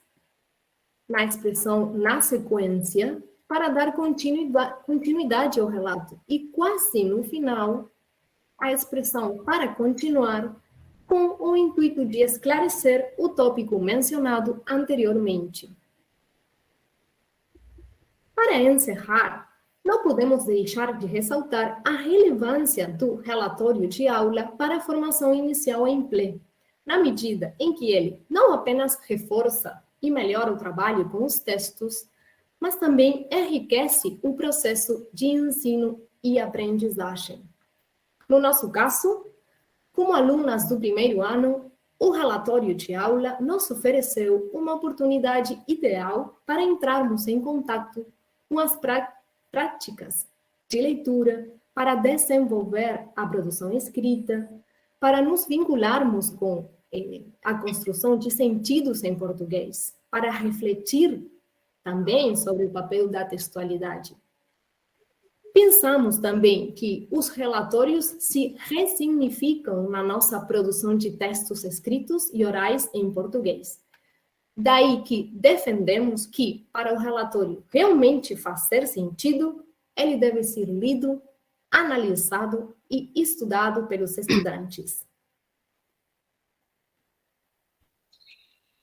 na expressão na sequência, para dar continuidade ao relato. E quase no final, a expressão para continuar, com o intuito de esclarecer o tópico mencionado anteriormente. Para encerrar, não podemos deixar de ressaltar a relevância do relatório de aula para a formação inicial em PLE, na medida em que ele não apenas reforça e melhora o trabalho com os textos, mas também enriquece o processo de ensino e aprendizagem. No nosso caso, como alunas do primeiro ano, o relatório de aula nos ofereceu uma oportunidade ideal para entrarmos em contato com as práticas de leitura, para desenvolver a produção escrita, para nos vincularmos com a construção de sentidos em português, para refletir também sobre o papel da textualidade. Pensamos também que os relatórios se ressignificam na nossa produção de textos escritos e orais em português. Daí que defendemos que, para o relatório realmente fazer sentido, ele deve ser lido, analisado e estudado pelos estudantes.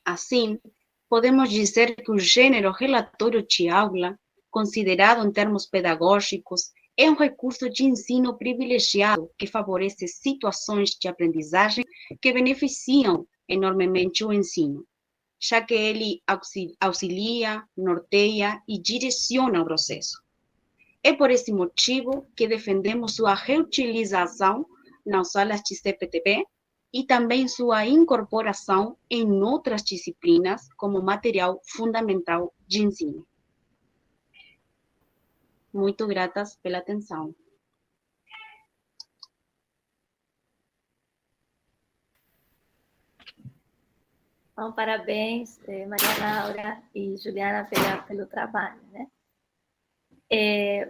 Assim, podemos dizer que o gênero relatório de aula, considerado em termos pedagógicos, é um recurso de ensino privilegiado que favorece situações de aprendizagem que beneficiam enormemente o ensino, já que ele auxilia, norteia e direciona o processo. É por esse motivo que defendemos sua reutilização nas aulas de CPTP e também sua incorporação em outras disciplinas como material fundamental de ensino. Muito gratas pela atenção. Bom, parabéns, Maria Laura e Juliana, pelo trabalho, né?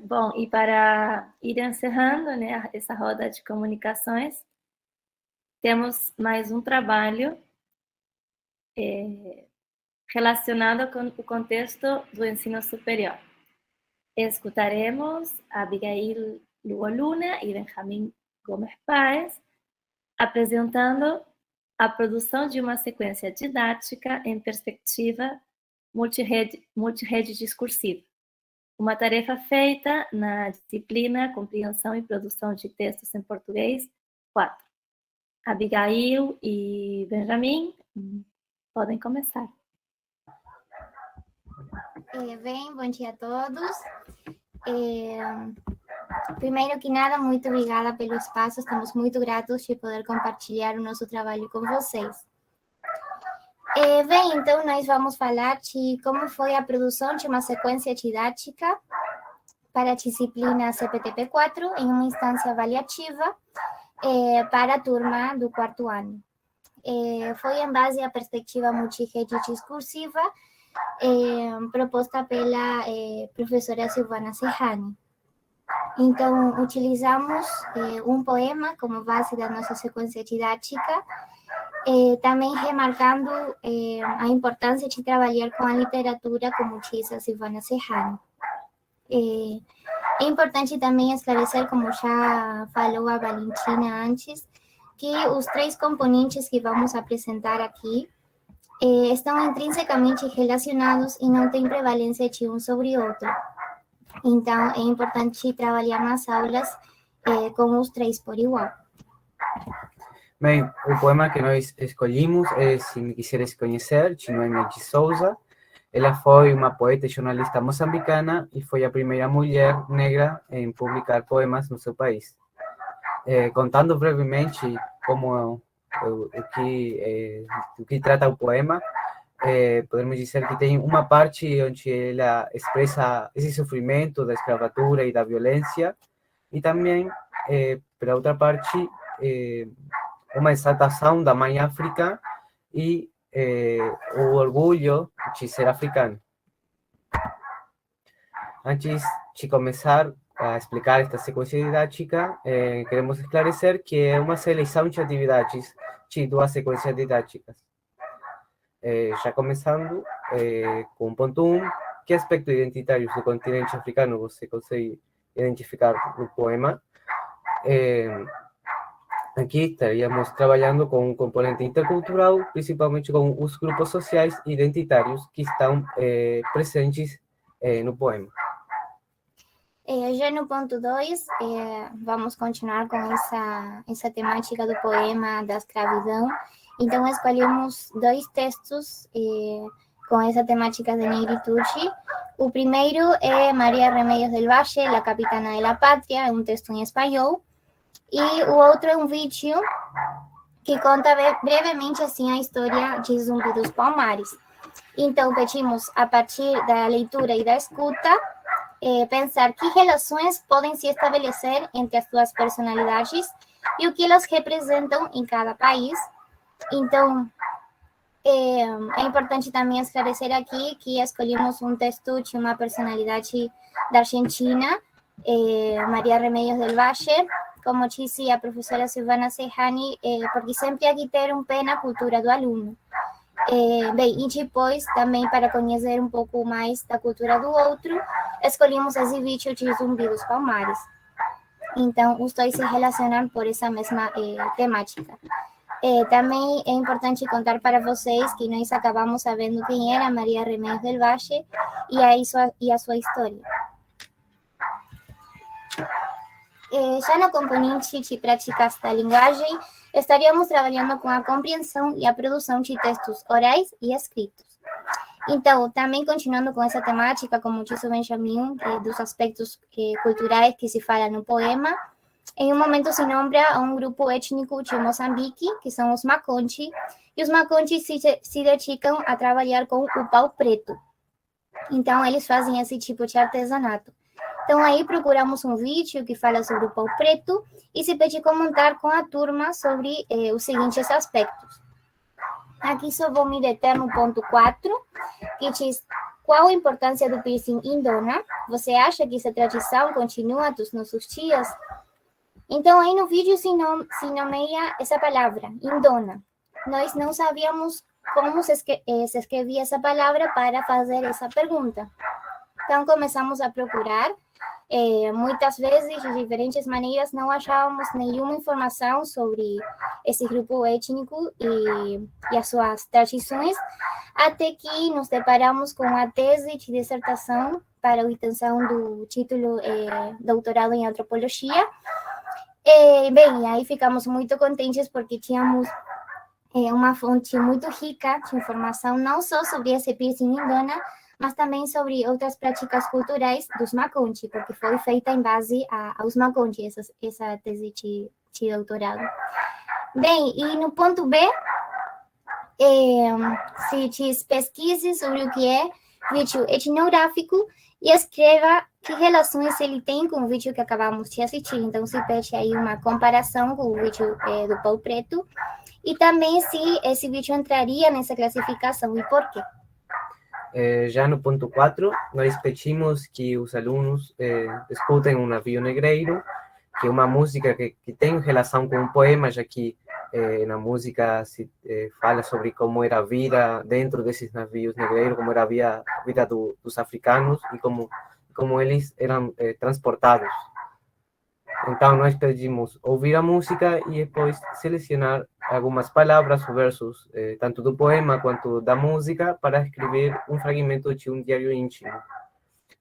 Bom, e para ir encerrando, né, essa roda de comunicações, temos mais um trabalho relacionado com o contexto do ensino superior. Escutaremos a Abigail Lugo Luna e Benjamin Gomes Páez apresentando a produção de uma sequência didática em perspectiva multirrede discursiva. Uma tarefa feita na disciplina Compreensão e Produção de Textos em Português 4. Abigail e Benjamin, podem começar. Bem, bom dia a todos. Primeiro que nada, muito obrigada pelo espaço. Estamos muito gratos de poder compartilhar o nosso trabalho com vocês. Bem, então nós vamos falar de como foi a produção de uma sequência didática para a disciplina CPTP4 em uma instância avaliativa para a turma do 4º ano. Foi em base à perspectiva multirrede discursiva proposta pela professora Silvana Serrani. Então, utilizamos um poema como base da nossa sequência didática, também remarcando a importância de trabalhar com a literatura, como diz a Silvana Serrano. É importante também esclarecer, como já falou a Valentina antes, que os 3 componentes que vamos apresentar aqui estão intrinsecamente relacionados e não têm prevalência de um sobre outro. Então, é importante trabalhar nas aulas com os 3 por igual. Bem, o poema que nós escolhimos é Se Me Quisieres Conhecer, de Noemi de Souza. Ela foi uma poeta e jornalista moçambicana e foi a primeira mulher negra em publicar poemas no seu país. Contando brevemente como o que trata o poema, podemos dizer que tem uma parte onde ela expressa esse sofrimento da escravatura e da violência, e também, pela outra parte, uma exaltação da mãe África e o orgulho de ser africano. Antes de começar a explicar esta sequência didática, queremos esclarecer que é uma seleção de atividades de 2 sequências didáticas. Já começando com o ponto 1, que aspectos identitários do continente africano você consegue identificar no poema? Aqui estaríamos trabalhando com um componente intercultural, principalmente com os grupos sociais identitários que estão presentes no poema. Já no ponto 2, vamos continuar com essa temática do poema da escravidão. Então, escolhemos 2 textos com essa temática de negritude. O primeiro é María Remedios del Valle, La Capitana de la Patria, é um texto em espanhol. E o outro é um vídeo que conta brevemente assim a história de Zumbi dos Palmares. Então, pedimos, a partir da leitura e da escuta, pensar que relações podem se estabelecer entre as 2 personalidades e o que elas representam em cada país. Então, é importante também esclarecer aqui que escolhemos um texto de uma personalidade da Argentina, María Remedios del Valle, como disse a professora Silvana Serrani, porque sempre há que ter pé na cultura do aluno. Bem, e depois, também para conhecer um pouco mais da cultura do outro, escolhemos esse vídeo de Zumbi dos Palmares. Então, os 2 se relacionam por essa mesma temática. Também é importante contar para vocês que nós acabamos sabendo quem era María Remedios del Valle e a sua história. Já no componente de práticas da linguagem, estaríamos trabalhando com a compreensão e a produção de textos orais e escritos. Então, também continuando com essa temática, como disse o Benjamin, dos aspectos culturais que se fala no poema, em um momento se nombra um grupo étnico de Moçambique, que são os Maconchi, e os Maconchi se dedicam a trabalhar com o pau preto. Então, eles fazem esse tipo de artesanato. Então, aí procuramos um vídeo que fala sobre o pau preto e se pede comentar com a turma sobre os seguintes aspectos. Aqui só vou me deter no ponto 4, que diz: qual a importância do piercing indona? Você acha que essa tradição continua dos nossos dias? Então, aí no vídeo se nomeia essa palavra, indona. Nós não sabíamos como se escrevia essa palavra para fazer essa pergunta. Então, começamos a procurar. Muitas vezes, de diferentes maneiras, não achávamos nenhuma informação sobre esse grupo étnico e as suas tradições, até que nos deparamos com a tese de dissertação para a obtenção do título doutorado em antropologia. Bem, aí ficamos muito contentes porque tínhamos uma fonte muito rica de informação, não só sobre esse piercing indona, mas também sobre outras práticas culturais dos Maconchi, porque foi feita em base aos Maconchi, essa tese de doutorado. Bem, e no ponto B, se diz pesquise sobre o que é vídeo etnográfico e escreva que relações ele tem com o vídeo que acabamos de assistir. Então, se pede aí uma comparação com o vídeo do pau preto e também se esse vídeo entraria nessa classificação e por quê. Já no ponto 4, nós pedimos que os alunos escutem um navio negreiro, que é uma música que tem relação com um poema, já que na música se fala sobre como era a vida dentro desses navios negreiros, como era a vida dos africanos e como eles eram transportados. Então, nós pedimos ouvir a música e depois selecionar algumas palavras ou versos, tanto do poema quanto da música, para escrever um fragmento de um diário íntimo.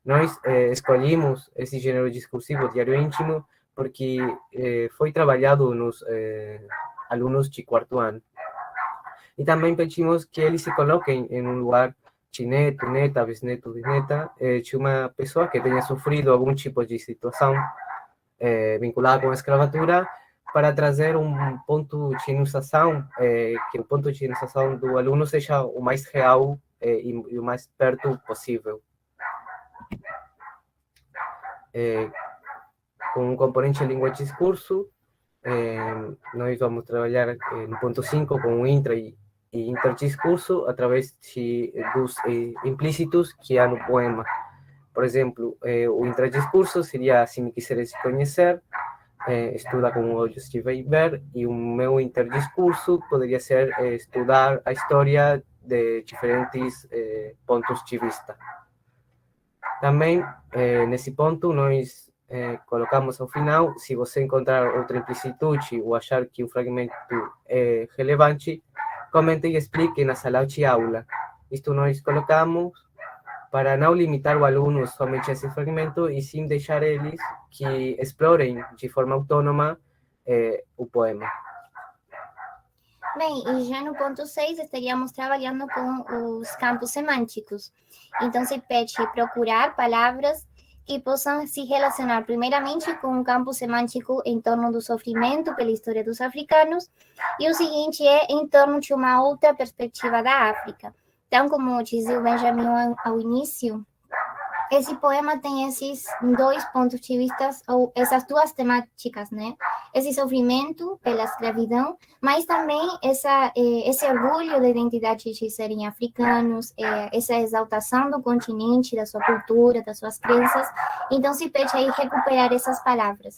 Nós escolhemos esse gênero discursivo, diário íntimo, porque foi trabalhado nos alunos de quarto ano. E também pedimos que eles se coloquem em um lugar de neto, neta, bisneto, bisneta, de uma pessoa que tenha sofrido algum tipo de situação vinculada com a escravatura, para trazer um ponto de ilustração, que o ponto de ilustração do aluno seja o mais real e o mais perto possível. Com um componente língua de discurso, nós vamos trabalhar no ponto 5 com o intra e interdiscurso através dos implícitos que há no poema. Por exemplo, o intradiscurso seria: se me quiseres conhecer, estuda com olhos de ver, e o meu interdiscurso poderia ser estudar a história de diferentes pontos de vista. Também, nesse ponto, nós colocamos ao final: se você encontrar outra implicitude ou achar que um fragmento é relevante, comente e explique na sala de aula. Isto nós colocamos para não limitar o aluno somente a esse fragmento, e sim deixar eles que explorem de forma autônoma o poema. Bem, e já no ponto 6 estaríamos trabalhando com os campos semânticos. Então, se pede procurar palavras que possam se relacionar primeiramente com um campo semântico em torno do sofrimento pela história dos africanos, e o seguinte é em torno de uma outra perspectiva da África. Então, como dizia o Benjamin ao início, esse poema tem esses dois pontos de vista, ou essas duas temáticas, né? Esse sofrimento pela escravidão, mas também esse orgulho da identidade de serem africanos, essa exaltação do continente, da sua cultura, das suas crenças. Então, se pede aí recuperar essas palavras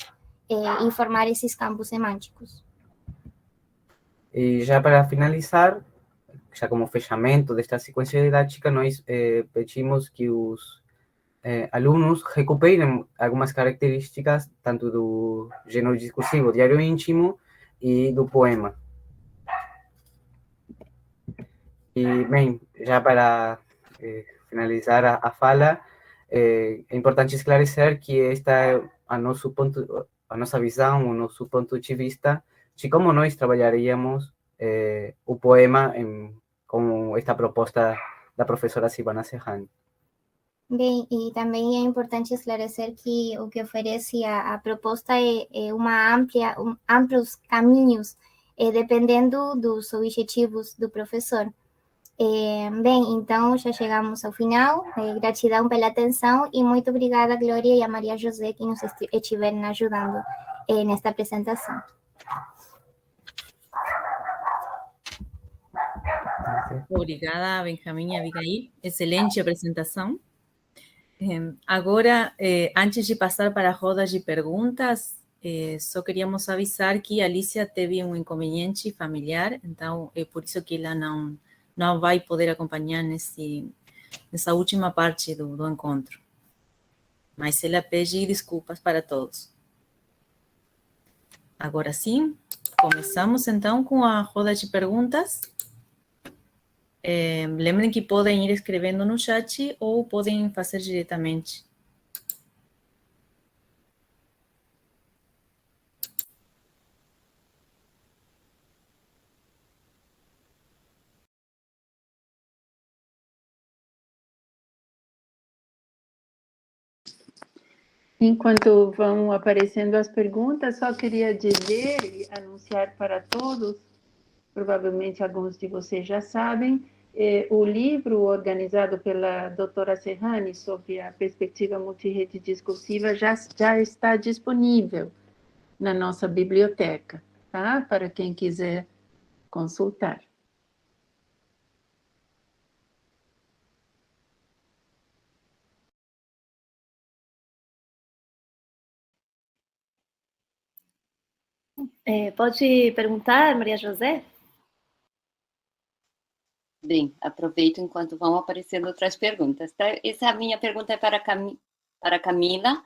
e formar esses campos semânticos. E já para finalizar, já como fechamento desta sequência didática, nós pedimos que os alunos recuperem algumas características tanto do gênero discursivo diário íntimo e do poema. E, bem, já para finalizar a fala, é importante esclarecer que esta é a nossa visão, o nosso ponto de vista de como nós trabalharíamos o poema com esta proposta da professora Silvana Serrano. Bem, e também é importante esclarecer que o que oferece a proposta é amplos caminhos, dependendo dos objetivos do professor. Bem, então já chegamos ao final. Gratidão pela atenção e muito obrigada, Glória, e a Maria José, que nos estiveram ajudando nesta apresentação. Obrigada, Benjamim e Abigail. Excelente apresentação. Agora, antes de passar para a roda de perguntas, só queríamos avisar que a Alicia teve um inconveniente familiar, então é por isso que ela não vai poder acompanhar nessa última parte do encontro. Mas ela pede desculpas para todos. Agora sim, começamos então com a roda de perguntas. Lembrem que podem ir escrevendo no chat ou podem fazer diretamente. Enquanto vão aparecendo as perguntas, só queria dizer e anunciar para todos, provavelmente alguns de vocês já sabem, o livro organizado pela doutora Serrani sobre a perspectiva multirrede discursiva já está disponível na nossa biblioteca, tá? Para quem quiser consultar. Pode perguntar, Maria José? Bem, aproveito enquanto vão aparecendo outras perguntas. Tá? Essa minha pergunta é para Camila.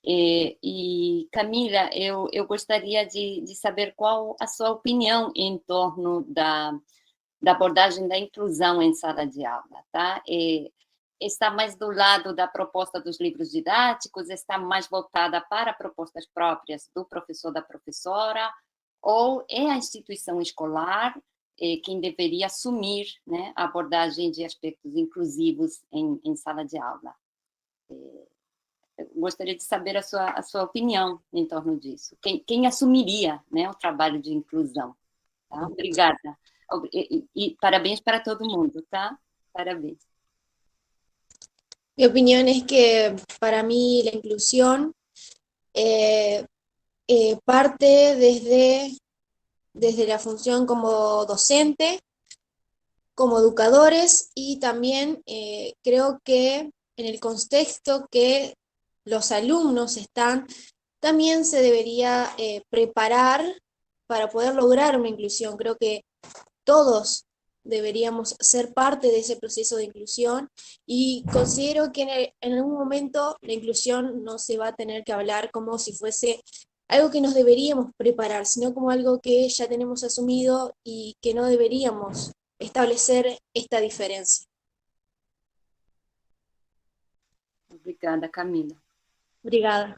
E Camila, eu gostaria de saber qual a sua opinião em torno da abordagem da inclusão em sala de aula, tá? Está mais do lado da proposta dos livros didáticos, está mais voltada para propostas próprias do professor, da professora, ou é a instituição escolar quem deveria assumir, né, a abordagem de aspectos inclusivos em sala de aula? Eu gostaria de saber a sua opinião em torno disso. Quem assumiria, né, o trabalho de inclusão? Tá? Obrigada. E parabéns para todo mundo, tá? Parabéns. Mi opinión es que para mí la inclusión parte desde la función como docente, como educadores, y también creo que en el contexto que los alumnos están, también se debería preparar para poder lograr una inclusión. Creo que todos deberíamos ser parte de ese proceso de inclusión, y considero que en algún momento la inclusión no se va a tener que hablar como si fuese algo que nos deberíamos preparar, sino como algo que ya tenemos asumido y que no deberíamos establecer esta diferencia. Obrigada, Camila. Obrigada.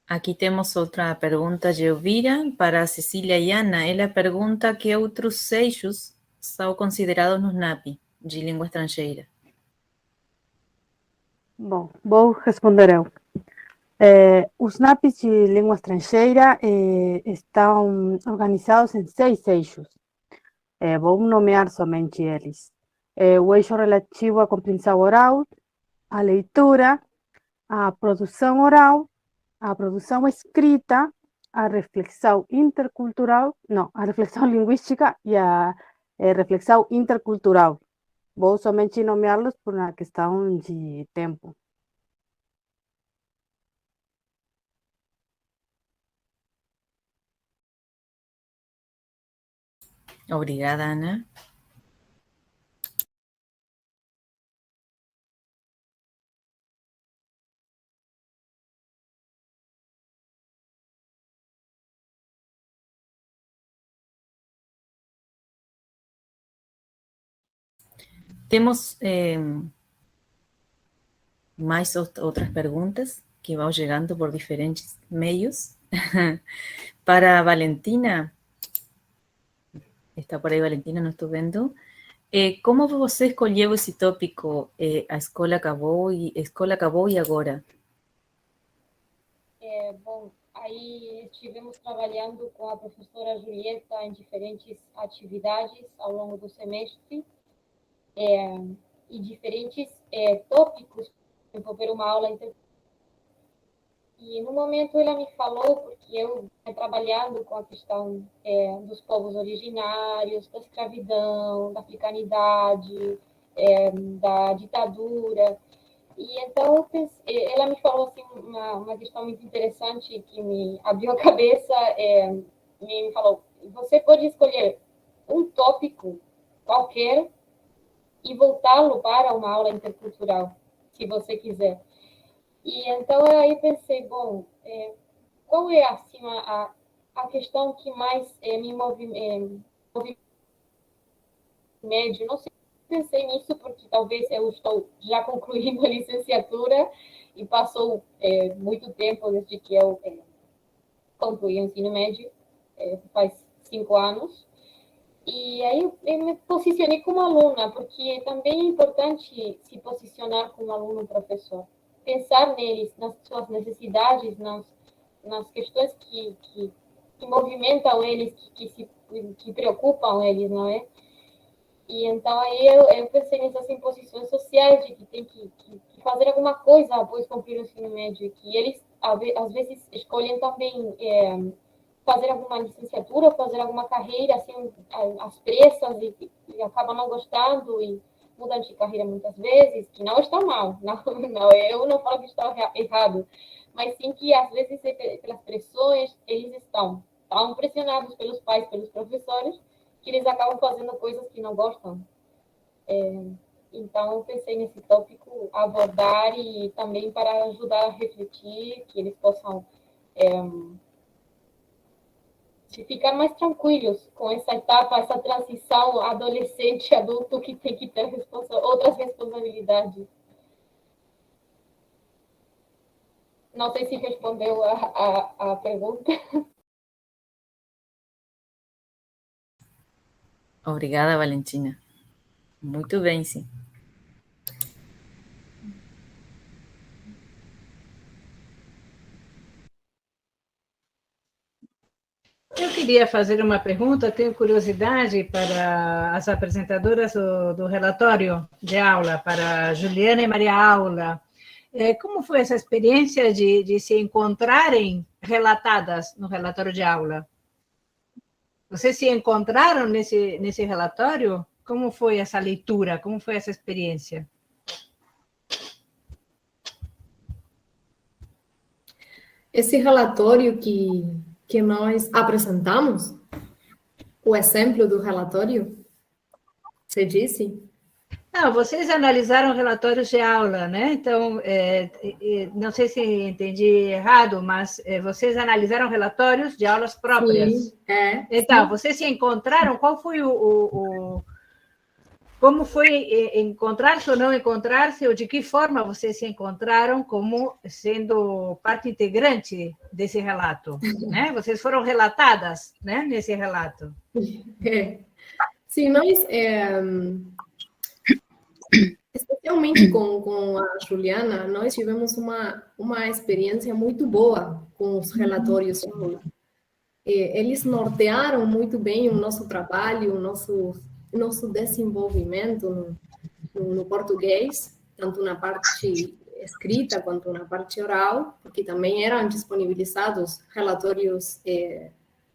Aqui temos outra pergunta de Elvira para Cecília e Ana. Ela pergunta que outros eixos são considerados no NAP de língua estrangeira. Bom, vou responder eu. Os NAPs de língua estrangeira estão organizados em 6 eixos. Vou nomear somente eles. O eixo relativo à compreensão oral, à leitura, à produção oral, a produção escrita, a reflexão intercultural, não, a reflexão linguística e a reflexão intercultural. Vou somente nomeá-los por uma questão de tempo. Obrigada, Ana. Temos mais outras perguntas que vão chegando por diferentes meios. Para Valentina, está por aí Valentina, não estou vendo. Como você escolheu esse tópico, a escola acabou e agora? Bom, aí estivemos trabalhando com a professora Julieta em diferentes atividades ao longo do semestre, e diferentes tópicos para envolver uma aula intercultural. E no momento ela me falou, porque eu estou trabalhando com a questão dos povos originários, da escravidão, da africanidade, da ditadura. E então ela me falou assim, uma questão muito interessante que me abriu a cabeça. Me falou: você pode escolher um tópico qualquer e voltá-lo para uma aula intercultural, se você quiser. E então aí pensei, bom, qual é assim a questão que mais me move médio? Não sei, pensei nisso porque talvez eu estou já concluindo a licenciatura e passou muito tempo desde que eu concluí o ensino médio, faz 5 anos. E aí eu me posicionei como aluna, porque também é importante se posicionar como aluno-professor. Pensar neles, nas suas necessidades, nas questões que movimentam eles, que preocupam eles, não é? E então aí eu pensei nessas imposições sociais de que tem que fazer alguma coisa após concluir o ensino médio, que eles às vezes escolhem também fazer alguma licenciatura, fazer alguma carreira, assim, às pressas, e acaba não gostando e mudam de carreira muitas vezes, que não está mal, não, eu não falo que está errado, mas sim que, às vezes, pelas pressões, eles estão tão pressionados pelos pais, pelos professores, que eles acabam fazendo coisas que não gostam. Então, eu pensei nesse tópico, abordar, e também para ajudar a refletir, que eles possam ficar mais tranquilos com essa etapa, essa transição adolescente-adulto que tem que ter outras responsabilidades. Não sei se respondeu a pergunta. Obrigada, Valentina. Muito bem, sim. Eu queria fazer uma pergunta, tenho curiosidade para as apresentadoras do relatório de aula, para Juliana e Maria Aula. Como foi essa experiência de se encontrarem relatadas no relatório de aula? Vocês se encontraram nesse relatório? Como foi essa leitura? Como foi essa experiência? Esse relatório que nós apresentamos, o exemplo do relatório, você disse? Não, vocês analisaram relatórios de aula, né? Então, não sei se entendi errado, mas vocês analisaram relatórios de aulas próprias. Sim, Então, sim. vocês se encontraram, qual foi como foi encontrar-se ou não encontrar-se, ou de que forma vocês se encontraram como sendo parte integrante desse relato, né? Vocês foram relatadas, né, nesse relato. Sim, nós, especialmente com a Juliana, nós tivemos uma experiência muito boa com os relatórios de aula. Eles nortearam muito bem o nosso trabalho, o nosso desenvolvimento no português, tanto na parte escrita quanto na parte oral, porque também eram disponibilizados relatórios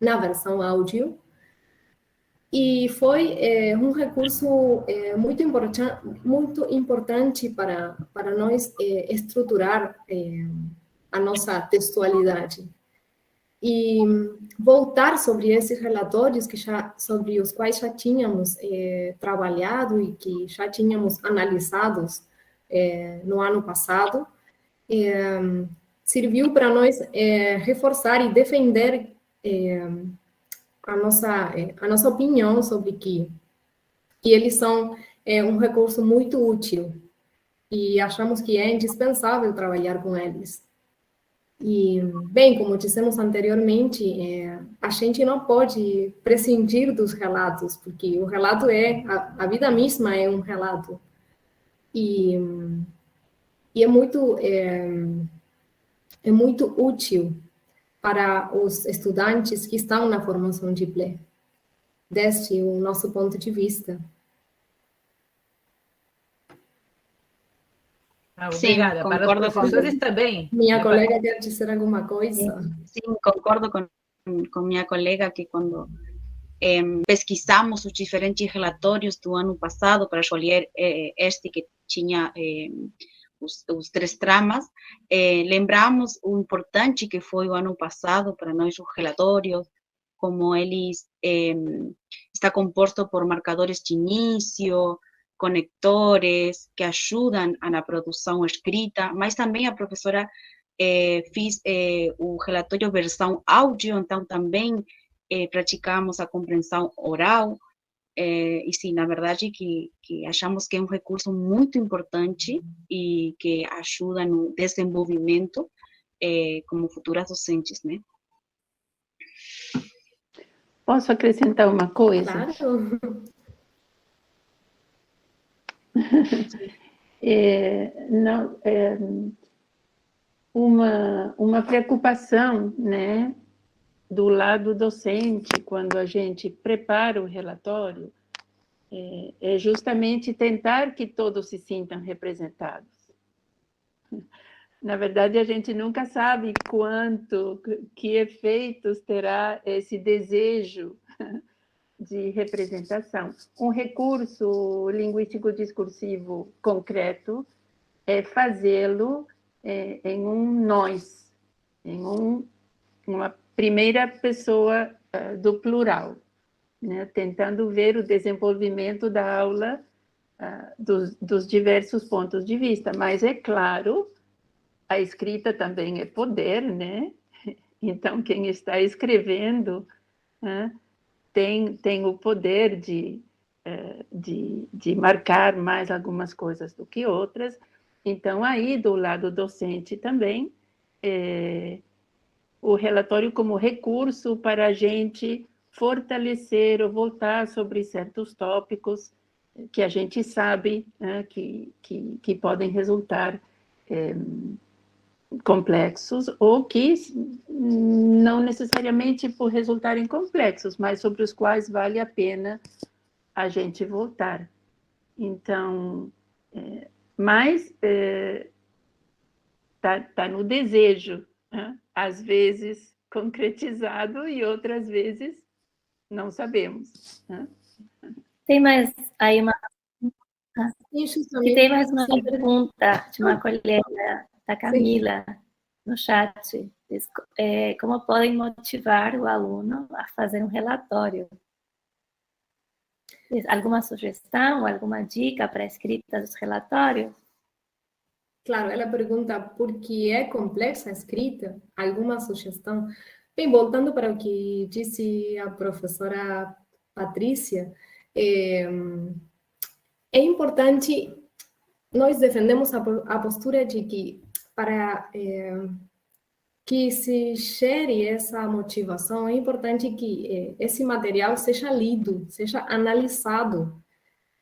na versão áudio. E foi um recurso muito importante para nós estruturar a nossa textualidade. E voltar sobre esses relatórios sobre os quais já tínhamos trabalhado e que já tínhamos analisados no ano passado, serviu para nós reforçar e defender a nossa opinião sobre que eles são um recurso muito útil e achamos que é indispensável trabalhar com eles. E, bem, como dissemos anteriormente, a gente não pode prescindir dos relatos, porque o relato a vida mesma é um relato. E é muito útil para os estudantes que estão na formação de PLE, desde o nosso ponto de vista. Obrigada. Sim, para os professores também. Minha colega quer dizer alguma coisa? Sim, concordo com minha colega que quando pesquisamos os diferentes relatórios do ano passado para escolher este que tinha os 3 tramas, lembramos o importante que foi o ano passado para nós os relatórios, como eles está composto por marcadores de início, conectores que ajudam na produção escrita, mas também a professora fez o relatório versão áudio, então também praticamos a compreensão oral, e sim, na verdade que achamos que é um recurso muito importante e que ajuda no desenvolvimento como futuras docentes, né? Posso acrescentar uma coisa? Claro. Uma preocupação, né, do lado docente, quando a gente prepara o relatório, é justamente tentar que todos se sintam representados. Na verdade, a gente nunca sabe que efeitos terá esse desejo de representação. Um recurso linguístico discursivo concreto é fazê-lo em um nós, em uma primeira pessoa do plural, né? Tentando ver o desenvolvimento da aula dos diversos pontos de vista. Mas, é claro, a escrita também é poder, né? Então, quem está escrevendo tem o poder de marcar mais algumas coisas do que outras. Então, aí, do lado docente também, o relatório como recurso para a gente fortalecer ou voltar sobre certos tópicos que a gente sabe que podem resultar complexos, ou que não necessariamente por resultarem complexos, mas sobre os quais vale a pena a gente voltar. Então, mas tá no desejo, né? Às vezes concretizado e outras vezes não sabemos, né? Tem mais aí uma... Isso que tem mais uma sim. pergunta de uma colega da Camila no chat. Diz, como podem motivar o aluno a fazer um relatório? Alguma sugestão, alguma dica para a escrita dos relatórios? Claro, ela pergunta por que é complexa a escrita? Alguma sugestão? Bem, voltando para o que disse a professora Patrícia, é importante, nós defendemos a postura de que para que se gere essa motivação, é importante que esse material seja lido, seja analisado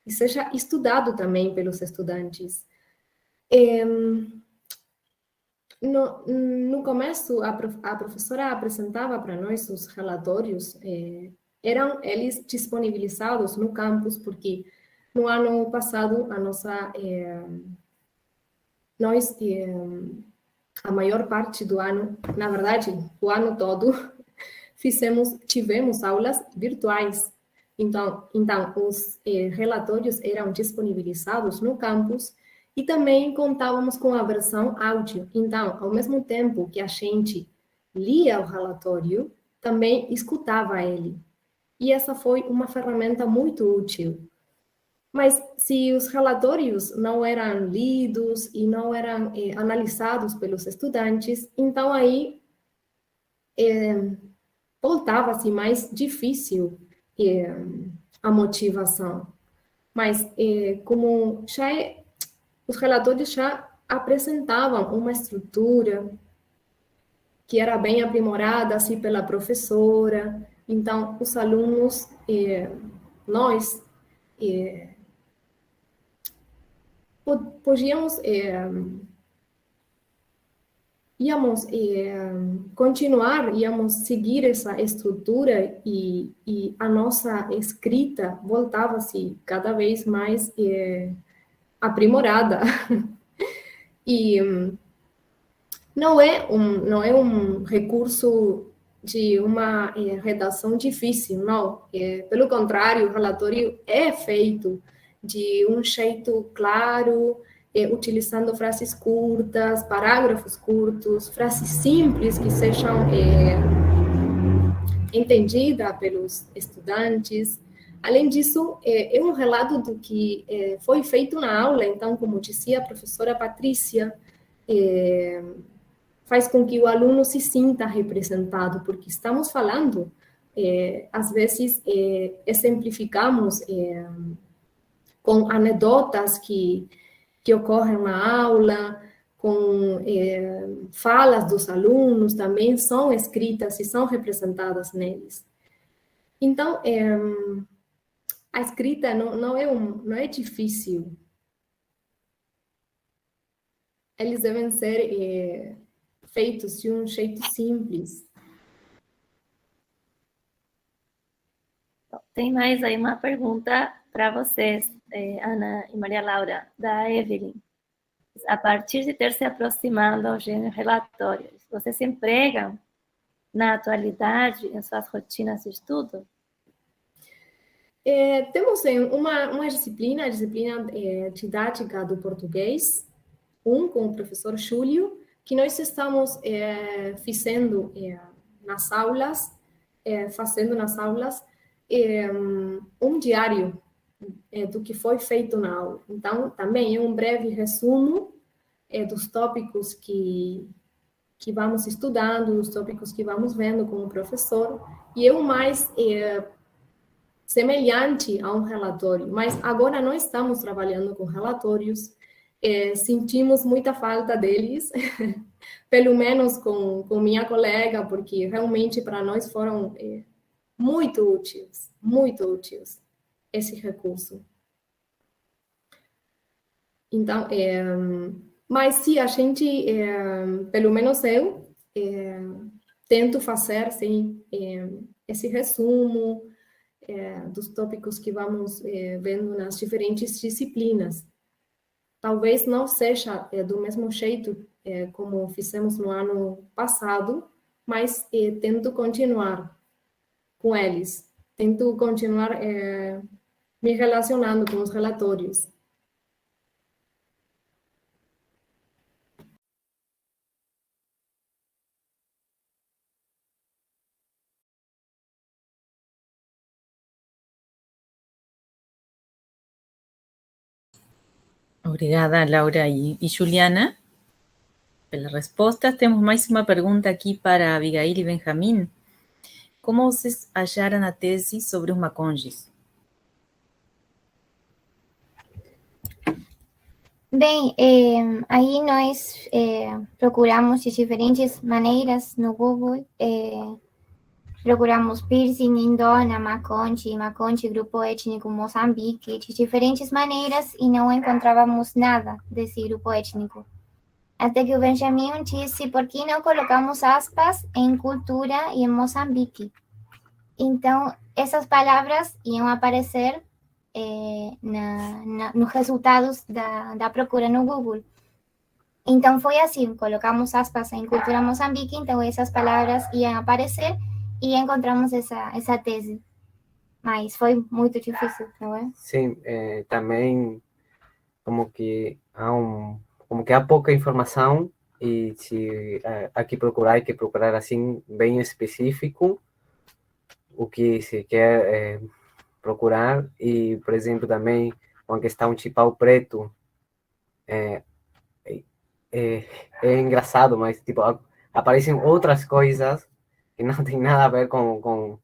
e seja estudado também pelos estudantes. No começo, a professora apresentava para nós os relatórios, eram eles disponibilizados no campus, porque no ano passado, a maior parte do ano, na verdade, o ano todo, tivemos aulas virtuais. Então os relatórios eram disponibilizados no campus e também contávamos com a versão áudio. Então, ao mesmo tempo que a gente lia o relatório, também escutava ele. E essa foi uma ferramenta muito útil. Mas se os relatórios não eram lidos e não eram analisados pelos estudantes, então aí voltava-se mais difícil a motivação. Mas como os relatórios já apresentavam uma estrutura que era bem aprimorada assim, pela professora, então os alunos, nós, podíamos íamos continuar, íamos seguir essa estrutura e a nossa escrita voltava-se cada vez mais aprimorada. E não é um recurso de uma redação difícil, não. Pelo contrário, o relatório é feito de um jeito claro, utilizando frases curtas, parágrafos curtos, frases simples que sejam entendidas pelos estudantes. Além disso, é um relato do que foi feito na aula, então, como dizia a professora Patrícia, faz com que o aluno se sinta representado, porque estamos falando, às vezes, exemplificamos com anedotas que ocorrem na aula, com falas dos alunos, também são escritas e são representadas neles. Então, a escrita não é difícil. Eles devem ser feitos de um jeito simples. Tem mais aí uma pergunta para vocês, Ana e Maria Laura, da Evelyn. a partir de ter se aproximado ao gênero relatório, vocês se empregam na atualidade em suas rotinas de estudo? Temos uma disciplina, a disciplina didática do português, com o professor Júlio, que nós estamos fazendo nas aulas, um diário do que foi feito na aula. Então, também é um breve resumo dos tópicos que vamos estudando, dos tópicos que vamos vendo com o professor, e é o mais semelhante a um relatório, mas agora não estamos trabalhando com relatórios, sentimos muita falta deles, pelo menos com minha colega, porque realmente para nós foram muito úteis esse recurso. Então, mas sim, a gente, pelo menos eu, tento fazer, sim, esse resumo dos tópicos que vamos vendo nas diferentes disciplinas. Talvez não seja do mesmo jeito como fizemos no ano passado, mas tento continuar com eles. Tento continuar me relacionando com os relatórios. Obrigada, Laura e Juliana, pelas respostas. Temos mais uma pergunta aqui para Abigail e Benjamin. Como vocês acharam a tese sobre os maconjes? Bem, aí nós procuramos de diferentes maneiras no Google. Procuramos piercing, Indona, Maconche, grupo étnico Moçambique, de diferentes maneiras, e não encontrávamos nada desse grupo étnico. Até que o Benjamin disse, por que não colocamos aspas em cultura e em Moçambique? Então, essas palavras iam aparecer nos resultados da procura no Google. Então, foi assim, colocamos aspas em cultura Moçambique, então essas palavras iam aparecer e encontramos essa tese. Mas foi muito difícil, não é? Sim, também como que há pouca informação e se há que procurar assim bem específico o que se quer procurar. E, por exemplo, também uma questão de pau preto é engraçado, mas tipo aparecem outras coisas que não tem nada a ver com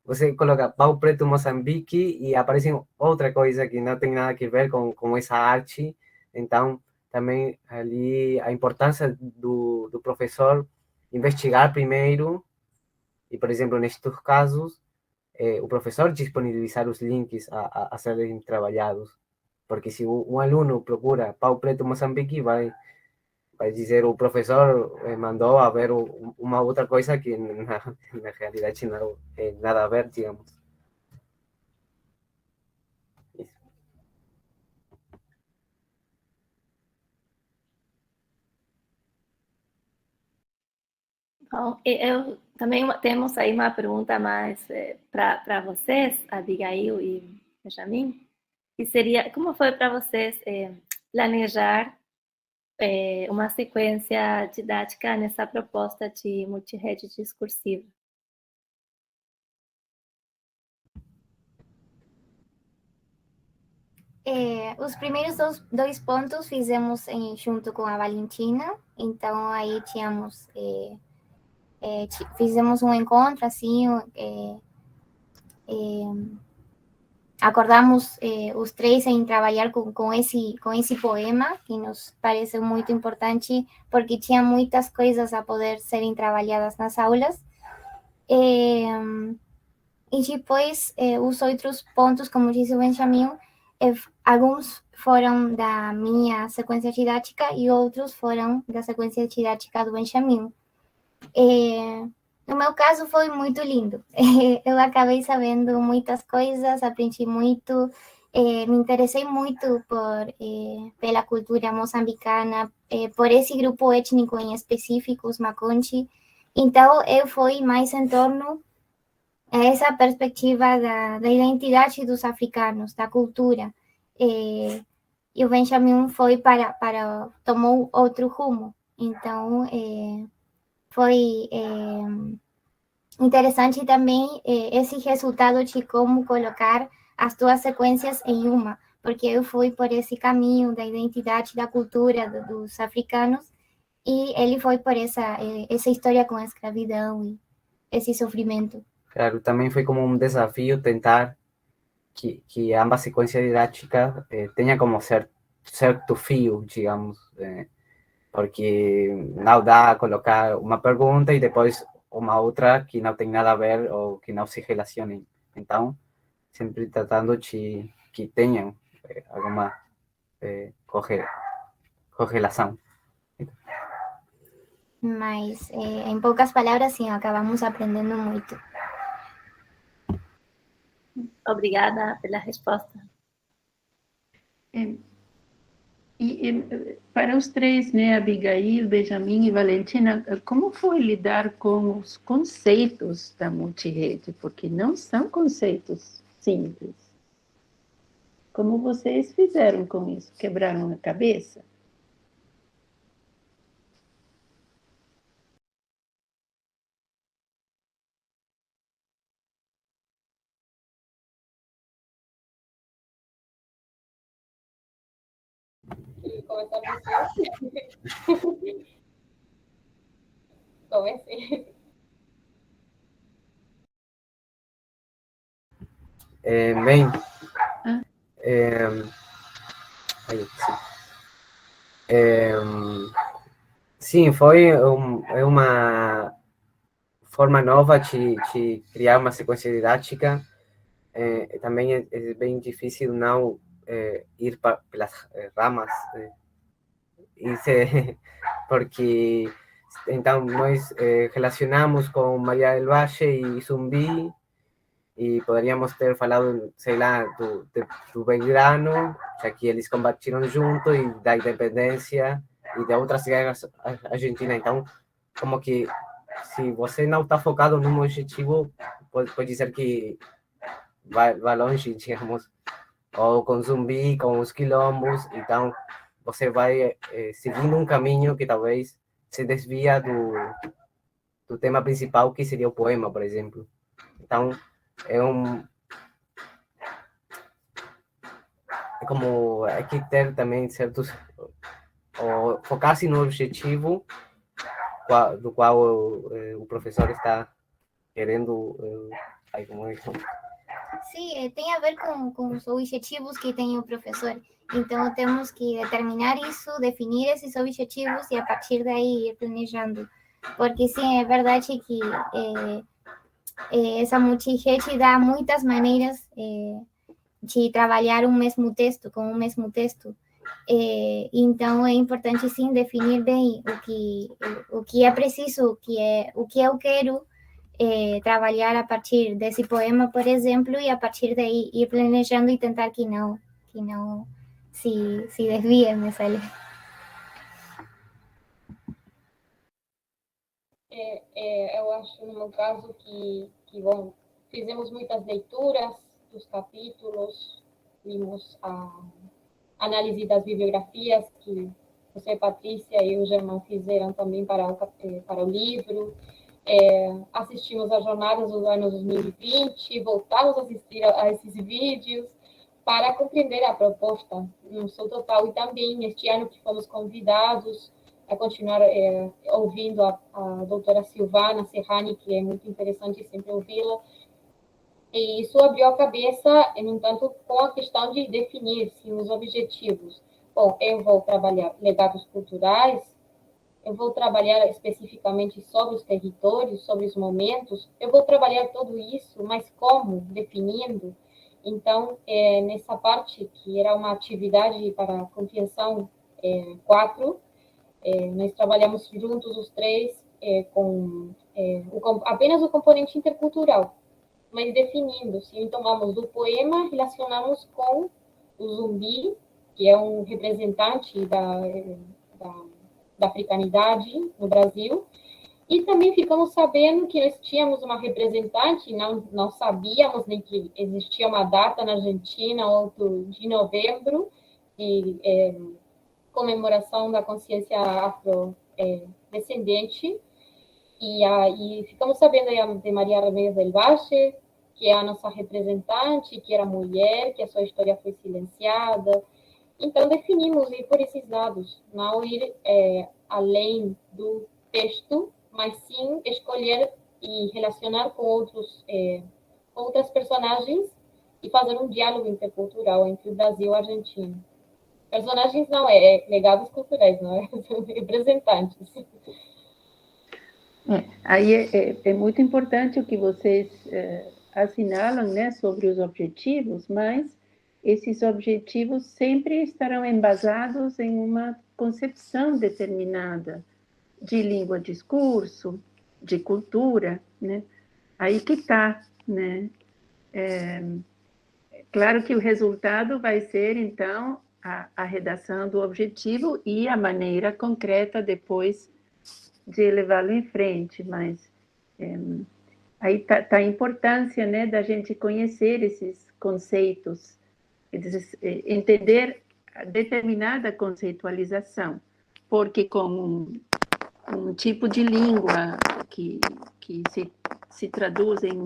você coloca pau preto Moçambique e aparece outra coisa que não tem nada a ver com essa arte. Então, também ali a importância do professor investigar primeiro e, por exemplo, nestes casos, o professor disponibilizar os links a serem trabalhados. Porque se um aluno procura pau preto Moçambique, vai dizer o professor mandou a ver uma outra coisa que na realidade não é nada a ver, digamos. Isso. Bom, eu também temos aí uma pergunta mais para vocês, Abigail e Benjamin, que seria, como foi para vocês planejar uma sequência didática nessa proposta de multirrede discursiva? Os primeiros dois pontos fizemos junto com a Valentina, então aí tínhamos, fizemos um encontro, assim, acordamos os três em trabalhar com esse poema, que nos pareceu muito importante, porque tinha muitas coisas a poder serem trabalhadas nas aulas. E depois, os outros pontos, como disse o Benjamin, alguns foram da minha sequência didática e outros foram da sequência didática do Benjamin. No meu caso, foi muito lindo. Eu acabei sabendo muitas coisas, aprendi muito, me interessei muito pela cultura moçambicana, por esse grupo étnico em específico, os Maconchi. Então, eu fui mais em torno a essa perspectiva da identidade dos africanos, da cultura. E o Benjamin foi tomou outro rumo. Então, foi interessante também esse resultado de como colocar as duas sequências em uma, porque eu fui por esse caminho da identidade, da cultura dos africanos, e ele foi por essa história com a escravidão e esse sofrimento. Claro, também foi como um desafio tentar que ambas sequências didáticas tenham como certo fio, digamos, porque não dá colocar uma pergunta e depois uma outra que não tem nada a ver ou que não se relacionem. Então, sempre tratando de que tenham alguma correlação. Mas, em poucas palavras, sim, acabamos aprendendo muito. Obrigada pela resposta. E para os três, né, Abigail, Benjamin e Valentina, como foi lidar com os conceitos da multirrede? Porque não são conceitos simples. Como vocês fizeram com isso? Quebraram a cabeça? Começar a você. Comecei. Bem, sim, foi uma forma nova de criar uma sequência didática. Também é bem difícil não ir pelas ramas, porque então nós relacionamos com Maria del Valle e Zumbi, e poderíamos ter falado, sei lá, do Belgrano, já que eles combatiram junto, e da independência e de outras guerras argentinas. Então, como que se você não está focado num objetivo, pode ser que vai longe, digamos, ou com Zumbi, com os quilombos. Então, você vai seguindo um caminho que talvez se desvia do tema principal, que seria o poema, por exemplo. Então, é como é que ter também certos, ou focar-se no objetivo do qual o professor está querendo. Sim, tem a ver com os objetivos que tem o professor. Então, temos que determinar isso, definir esses objetivos e, a partir daí, ir planejando. Porque, sim, é verdade que essa multirrede dá muitas maneiras de trabalhar um mesmo texto, com um mesmo texto. Então, é importante, sim, definir bem o que é preciso, o que eu quero trabalhar a partir desse poema, por exemplo, e a partir daí ir planejando e tentar que não se desvie, me sale. Eu acho, no meu caso, que bom, fizemos muitas leituras dos capítulos, vimos a análise das bibliografias que você, Patrícia, e o Germão fizeram também para o livro. Assistimos às jornadas do ano 2020, voltamos a assistir a esses vídeos para compreender a proposta no seu total, e também neste ano que fomos convidados a continuar ouvindo a doutora Silvana Serrani, que é muito interessante sempre ouvi-la, e isso abriu a cabeça, no entanto, com a questão de definir os objetivos. Bom, eu vou trabalhar legados culturais, eu vou trabalhar especificamente sobre os territórios, sobre os momentos, eu vou trabalhar tudo isso, mas como? Definindo. Então, nessa parte, que era uma atividade para a compreensão 4, nós trabalhamos juntos os três com apenas o componente intercultural, mas definindo, se tomamos do poema, relacionamos com o Zumbi, que é um representante da africanidade no Brasil. E também ficamos sabendo que nós tínhamos uma representante, não sabíamos nem que existia uma data na Argentina, 8 de novembro, de comemoração da consciência afrodescendente. E ficamos sabendo de Maria Remédio del Valle, que é a nossa representante, que era mulher, que a sua história foi silenciada. Então, definimos ir por esses lados, não ir além do texto, mas sim escolher e relacionar com outras personagens e fazer um diálogo intercultural entre o Brasil e a Argentina. Personagens não, legados culturais, não é? São representantes. Aí é muito importante o que vocês assinalam, né, sobre os objetivos, mas esses objetivos sempre estarão embasados em uma concepção determinada de língua, discurso, de cultura, né? Aí que está, né? Claro que o resultado vai ser, então, a redação do objetivo e a maneira concreta depois de levá-lo em frente, mas aí está a importância, né, da gente conhecer esses conceitos, entender determinada conceitualização, porque como um tipo de língua que se traduz em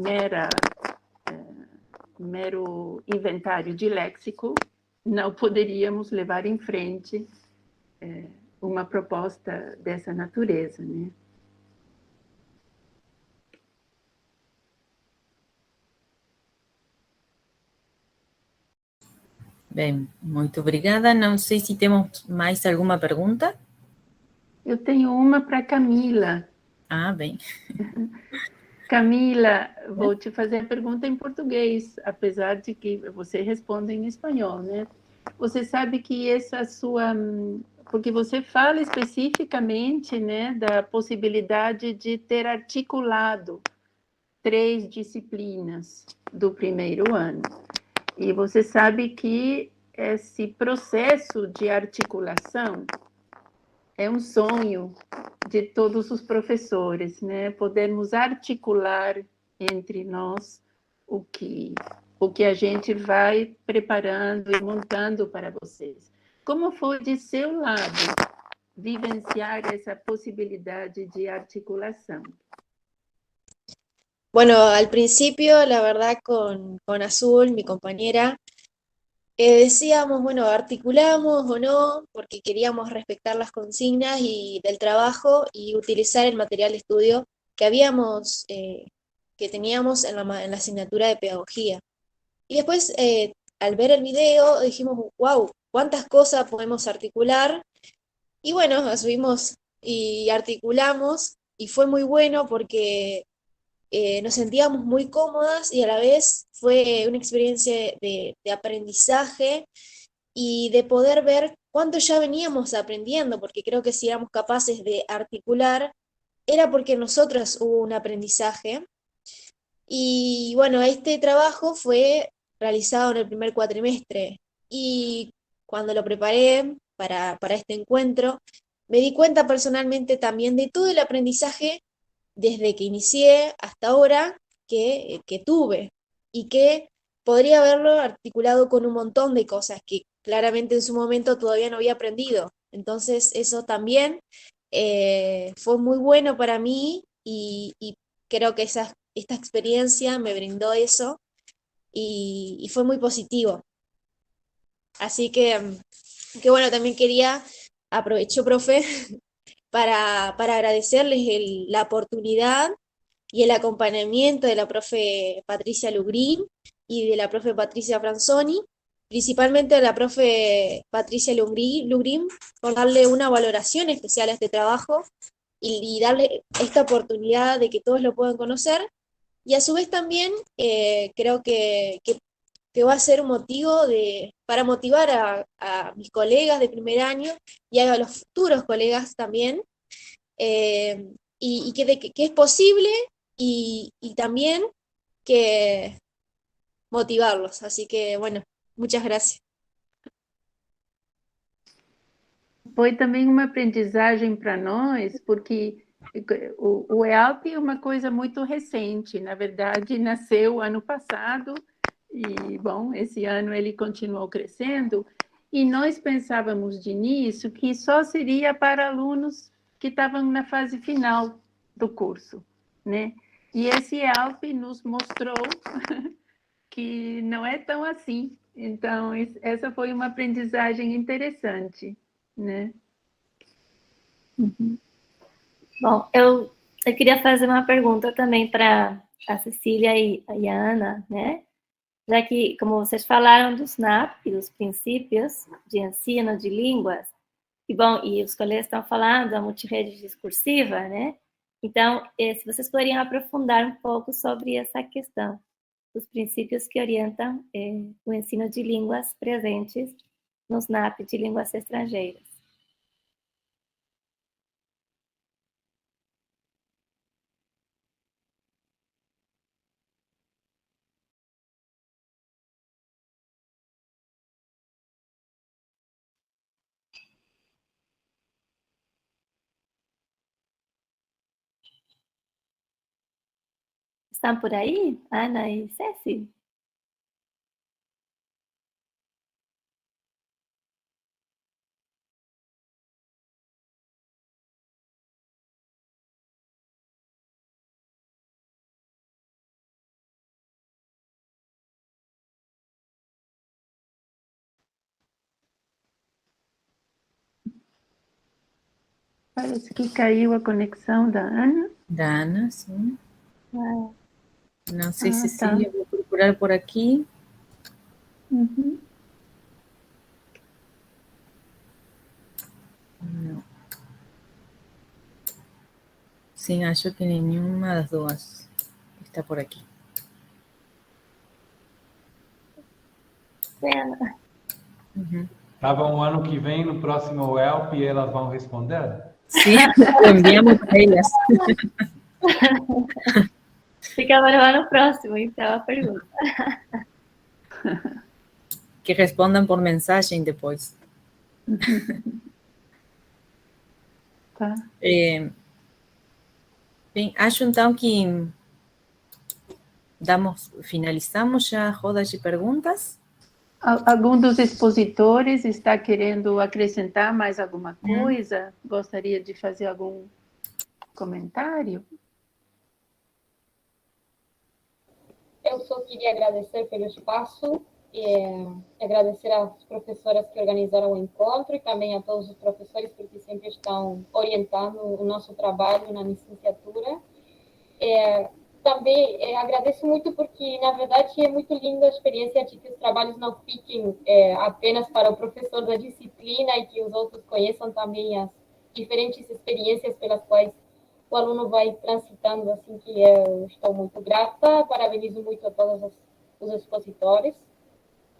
mero inventário de léxico, não poderíamos levar em frente uma proposta dessa natureza, né? Bem, muito obrigada. Não sei se temos mais alguma pergunta. Eu tenho uma para Camila. Ah, bem. Camila, vou te fazer a pergunta em português, apesar de que você responde em espanhol, né? Você sabe que essa sua... Porque você fala especificamente, né, da possibilidade de ter articulado 3 disciplinas do primeiro ano. E você sabe que esse processo de articulação é um sonho de todos os professores, né? Podermos articular entre nós o que a gente vai preparando e montando para vocês. Como foi de seu lado vivenciar essa possibilidad de articulación? Bueno, al principio, la verdad, con Azul, mi compañera, decíamos, bueno, articulamos o no, porque queríamos respetar las consignas y del trabajo y utilizar el material de estudio que habíamos, que teníamos en la asignatura de pedagogía. Y después, al ver el video, dijimos, wow, cuántas cosas podemos articular. Y bueno, subimos y articulamos, y fue muy bueno porque nos sentíamos muy cómodas y a la vez fue una experiencia de aprendizaje y de poder ver cuánto ya veníamos aprendiendo, porque creo que si éramos capaces de articular, era porque nosotras hubo un aprendizaje. Y bueno, este trabajo fue realizado en el primer cuatrimestre y cuando lo preparé para este encuentro, me di cuenta personalmente también de todo el aprendizaje desde que inicié hasta ahora que tuve y que podría haberlo articulado con un montón de cosas que claramente en su momento todavía no había aprendido. Entonces eso también fue muy bueno para mí y creo que esta experiencia me brindó eso y fue muy positivo. Así que bueno, también aprovecho, profe, para agradecerles la oportunidad y el acompañamiento de la profe Patricia Lugrin y de la profe Patricia Franzoni, principalmente de la profe Patricia Lugrin, por darle una valoración especial a este trabajo y darle esta oportunidad de que todos lo puedan conocer. Y a su vez también creo que va a ser un motivo para motivar a mis colegas de primer año y a los futuros colegas también, y que es posible y también que motivarlos. Así que bueno, muchas gracias. foi também uma aprendizagem para nós, porque o EALP é uma coisa muito recente, na verdade, nasceu ano passado, e, bom, esse ano ele continuou crescendo, e nós pensávamos de início que só seria para alunos que estavam na fase final do curso, né? E esse EALP nos mostrou que não é tão assim. Então, essa foi uma aprendizagem interessante, né? Uhum. Bom, eu queria fazer uma pergunta também para a Cecília e a Ana, né? Já que, como vocês falaram do SNAP e dos princípios de ensino de línguas, e bom, e os colegas estão falando da multirrede discursiva, né? Então, se vocês poderiam aprofundar um pouco sobre essa questão, os princípios que orientam o ensino de línguas presentes no SNAP de línguas estrangeiras. Estão por aí, Ana e Ceci? Parece que caiu a conexão da Ana. Da Ana, sim. Ah. Não sei, Tá. Cecília, vou procurar por aqui. Uhum. Não. Sim, acho que nenhuma das duas está por aqui. Pena. Uhum. Estava um ano que vem, no próximo WELP, e elas vão responder? Sim, enviamos para elas. Fica para o próximo, então, a pergunta. Que respondam por mensagem depois. Tá. Bem, acho então que finalizamos já a roda de perguntas. Algum dos expositores está querendo acrescentar mais alguma coisa? Gostaria de fazer algum comentário? Eu só queria agradecer pelo espaço, agradecer às professoras que organizaram o encontro e também a todos os professores porque sempre estão orientando o nosso trabalho na licenciatura. Também agradeço muito porque, na verdade, é muito linda a experiência de que os trabalhos não fiquem apenas para o professor da disciplina e que os outros conheçam também as diferentes experiências pelas quais o aluno vai transitando, assim, que eu estou muito grata. Parabenizo muito a todos os expositores.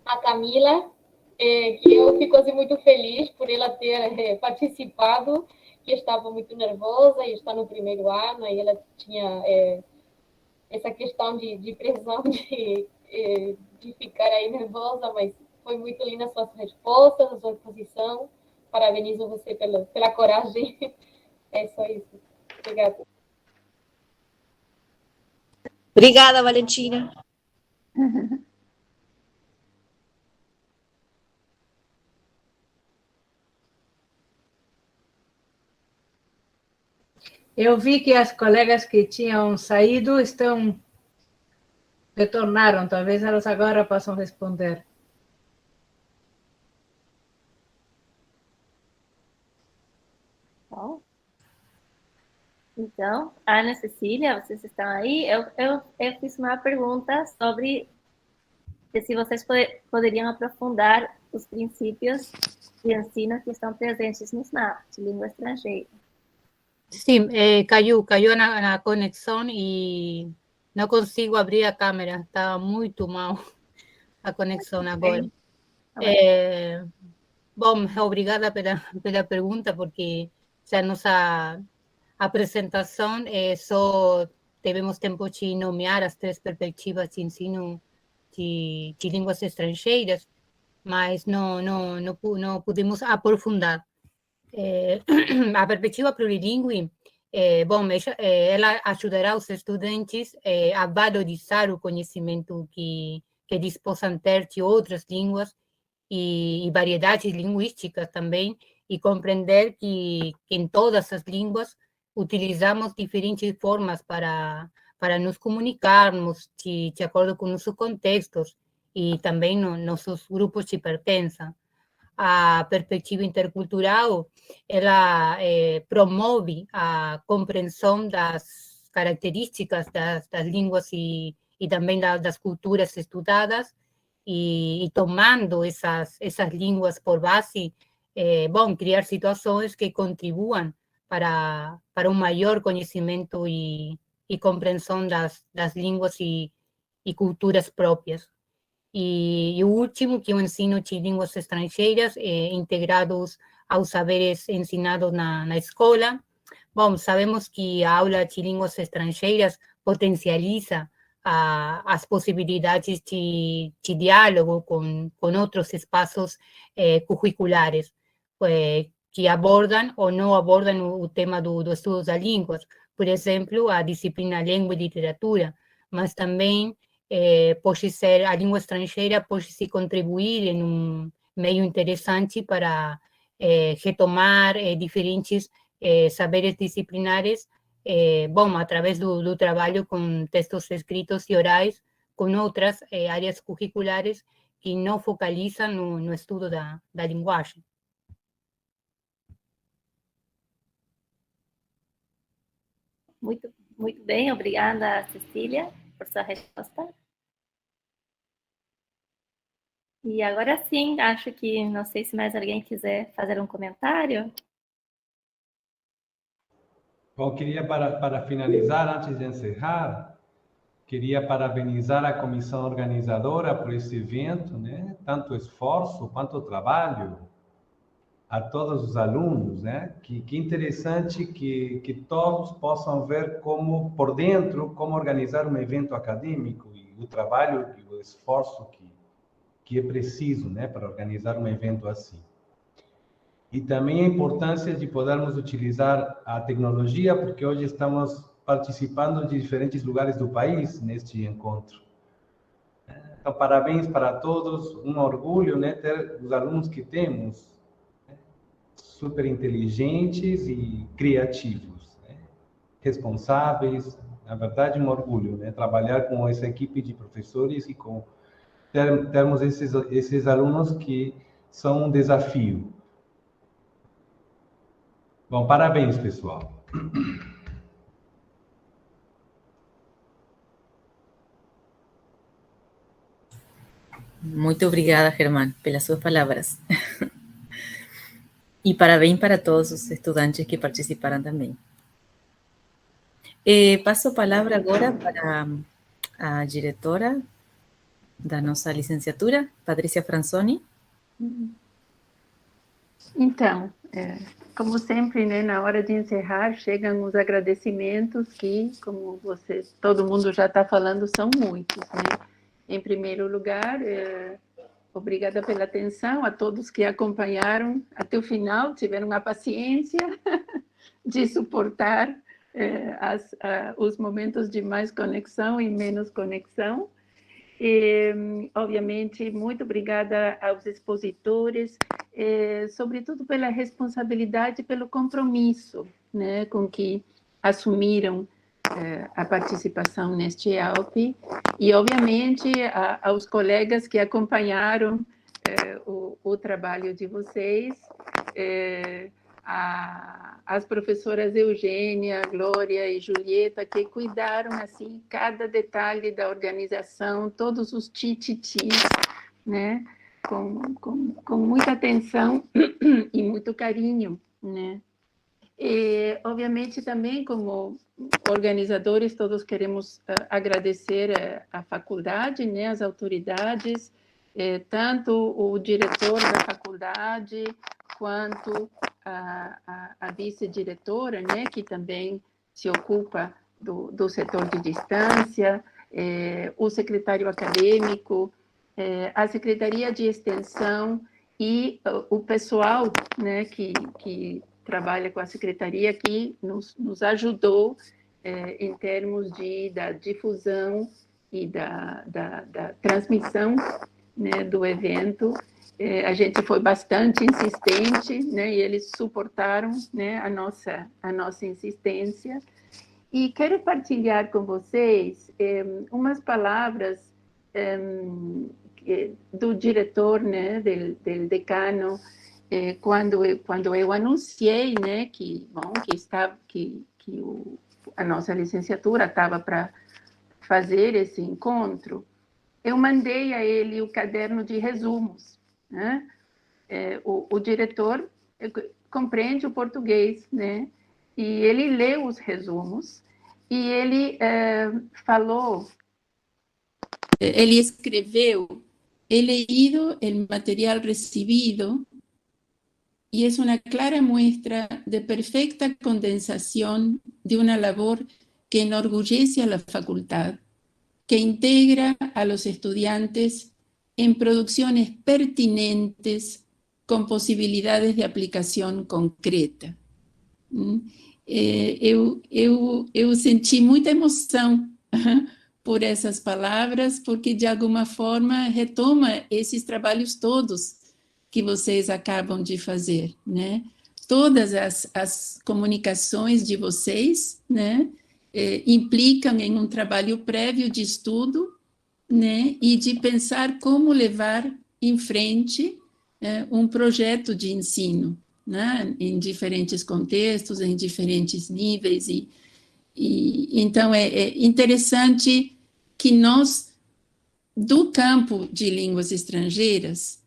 A Camila, que eu fico assim, muito feliz por ela ter participado, que estava muito nervosa e está no primeiro ano, e ela tinha essa questão de pressão, de ficar aí nervosa, mas foi muito linda as suas respostas, a sua exposição. Parabenizo você pela coragem. É só isso. Obrigada. Obrigada, Valentina. Eu vi que as colegas que tinham saído retornaram. Talvez elas agora possam responder. Bom. Então, Ana e Cecília, vocês estão aí? Eu fiz uma pergunta sobre se vocês poderiam aprofundar os princípios de ensino que estão presentes no SNAP, de língua estrangeira. Sim, caiu na conexão e não consigo abrir a câmera. Está muito mal a conexão agora. Bom, obrigada pela pergunta, porque a nossa apresentação só tivemos tempo de nomear as 3 perspectivas de ensino de línguas estrangeiras, mas não pudemos aprofundar. A perspectiva plurilingüe, bom, ela ajudará os estudantes a valorizar o conhecimento que possam ter de outras línguas e variedades linguísticas também, e compreender que em todas as línguas utilizamos diferentes formas para nos comunicarmos de acordo com nossos contextos e também nossos grupos de pertença. A perspectiva intercultural, ela promove a compreensão das características das línguas e também das culturas estudadas, e tomando essas línguas por base, bom, criar situações que contribuam para um maior conhecimento e compreensão das línguas e culturas próprias. E o último, que é o ensino de línguas estrangeiras integrados aos saberes ensinados na escola. Bom, sabemos que a aula de línguas estrangeiras potencializa as possibilidades de diálogo com outros espaços curriculares que abordam ou não abordam o tema do estudo das línguas. Por exemplo, a disciplina Língua e Literatura, mas também pode ser, a língua estrangeira pode se contribuir em um meio interessante para retomar diferentes saberes disciplinares, bom, através do trabalho com textos escritos e orais, com outras áreas curriculares que não focalizam no estudo da linguagem. Muito, muito bem, obrigada, Cecília, por sua resposta. E agora sim, acho que, não sei se mais alguém quiser fazer um comentário. Bom, queria, para finalizar, antes de encerrar, queria parabenizar a comissão organizadora por esse evento, né? Tanto esforço quanto trabalho, a todos os alunos, né? Que interessante que todos possam ver como, por dentro, como organizar um evento acadêmico e o trabalho e o esforço que é preciso, né, para organizar um evento assim. E também a importância de podermos utilizar a tecnologia, porque hoje estamos participando de diferentes lugares do país neste encontro. Então, parabéns para todos, um orgulho, né, ter os alunos que temos, né, super inteligentes e criativos, né, responsáveis. Na verdade, um orgulho, né, trabalhar com essa equipe de professores e com termos esses alunos que são um desafio. Bom, parabéns, pessoal. Muito obrigada, Germán, pelas suas palavras. E parabéns para todos os estudantes que participaram também. Passo a palavra agora para a diretora da nossa licenciatura, Patrícia Franzoni. Então, como sempre, né, na hora de encerrar, chegam os agradecimentos que, como todo mundo já está falando, são muitos, né? Em primeiro lugar, obrigada pela atenção a todos que acompanharam até o final, tiveram a paciência de suportar os momentos de mais conexão e menos conexão. E, obviamente, muito obrigada aos expositores, sobretudo pela responsabilidade e pelo compromisso, né, com que assumiram a participação neste EALP, e, obviamente, aos colegas que acompanharam o trabalho de vocês, as professoras Eugênia, Glória e Julieta, que cuidaram, assim, cada detalhe da organização, todos os tititis, né, com muita atenção e muito carinho, né. E, obviamente, também, como organizadores, todos queremos agradecer a faculdade, né, as autoridades, tanto o diretor da faculdade, quanto a vice-diretora, né, que também se ocupa do setor de distância, o secretário acadêmico, a Secretaria de Extensão e o pessoal, né, que trabalha com a secretaria aqui nos ajudou em termos da difusão e da transmissão, né, do evento. A gente foi bastante insistente, né, e eles suportaram, né, a nossa insistência. E quero partilhar com vocês umas palavras do diretor, né, do decano, quando eu anunciei, né, que a nossa licenciatura estava para fazer esse encontro, eu mandei a ele o caderno de resumos, né? O diretor compreende o português, né? E ele leu os resumos e ele falou. Ele escreveu: he leído el material recibido y es una clara muestra de perfecta condensación de una labor que enorgullece a la facultad, que integra a los estudiantes en producciones pertinentes con posibilidades de aplicación concreta. Eu senti muita emoção por essas palavras, porque de alguma forma retoma esses trabalhos todos que vocês acabam de fazer, né? Todas as comunicações de vocês, né, implicam em um trabalho prévio de estudo, né, e de pensar como levar em frente um projeto de ensino, né, em diferentes contextos, em diferentes níveis, e então é interessante que nós, do campo de línguas estrangeiras,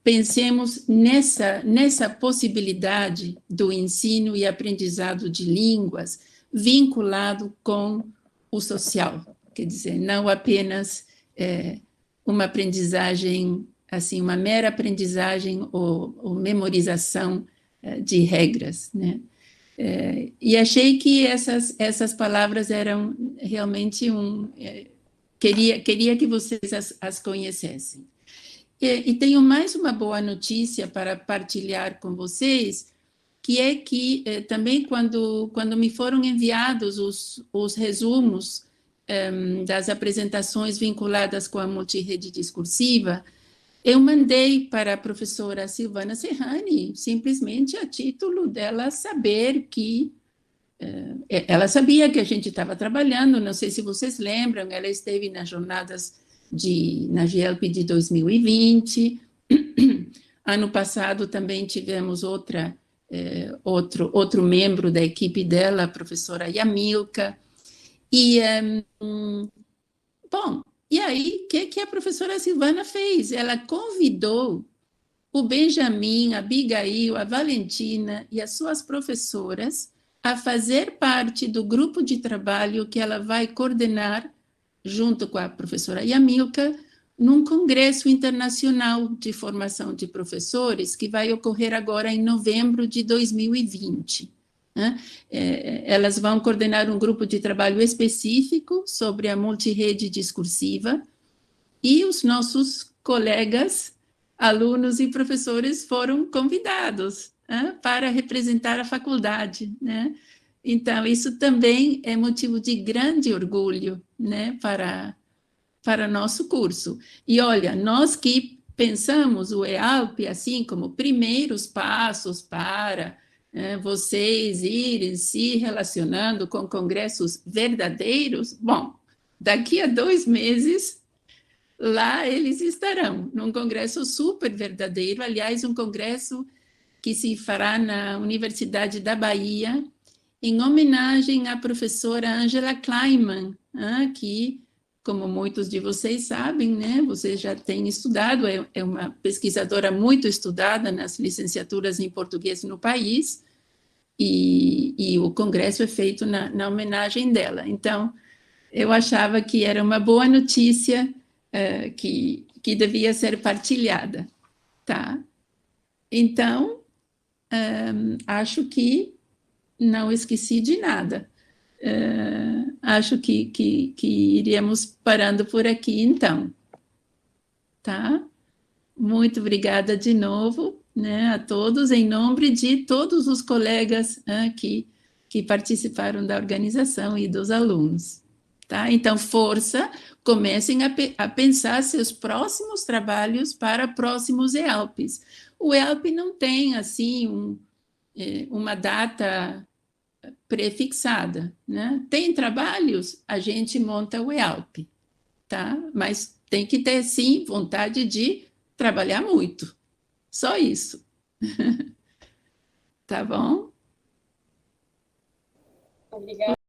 pensemos nessa possibilidade do ensino e aprendizado de línguas vinculado com o social, quer dizer, não apenas uma aprendizagem, assim, uma mera aprendizagem ou memorização de regras, né? E achei que essas palavras eram realmente queria que vocês as conhecessem. E tenho mais uma boa notícia para partilhar com vocês, que é que também quando me foram enviados os resumos das apresentações vinculadas com a multirrede discursiva, eu mandei para a professora Silvana Serrani, simplesmente a título dela saber que... ela sabia que a gente estava trabalhando, não sei se vocês lembram, ela esteve nas jornadas na GELP de 2020, ano passado também tivemos outro membro da equipe dela, a professora Yamilka, bom, e aí, o que a professora Silvana fez? Ela convidou o Benjamin, a Abigail, a Valentina e as suas professoras a fazer parte do grupo de trabalho que ela vai coordenar junto com a professora Yamilka, num congresso internacional de formação de professores que vai ocorrer agora em novembro de 2020. Né? Elas vão coordenar um grupo de trabalho específico sobre a multirrede discursiva e os nossos colegas, alunos e professores foram convidados para representar a faculdade, né? Então, isso também é motivo de grande orgulho, né, para nosso curso. E, olha, nós que pensamos o EALP assim como primeiros passos para vocês irem se relacionando com congressos verdadeiros, bom, daqui a 2 meses, lá eles estarão, num congresso super verdadeiro, aliás, um congresso que se fará na Universidade da Bahia, em homenagem à professora Angela Kleinman, que, como muitos de vocês sabem, né, vocês já têm estudado, é uma pesquisadora muito estudada nas licenciaturas em português no país, e o congresso é feito na homenagem dela. Então, eu achava que era uma boa notícia que devia ser partilhada, tá? Então, acho que não esqueci de nada. Acho que iríamos parando por aqui, então. Tá? Muito obrigada de novo, né, a todos, em nome de todos os colegas que participaram da organização e dos alunos. Tá? Então, força, comecem a pensar seus próximos trabalhos para próximos EALPs. O EALP não tem, assim, uma data prefixada, né? Tem trabalhos, a gente monta o EALP, tá? Mas tem que ter, sim, vontade de trabalhar muito. Só isso. Tá bom? Obrigada.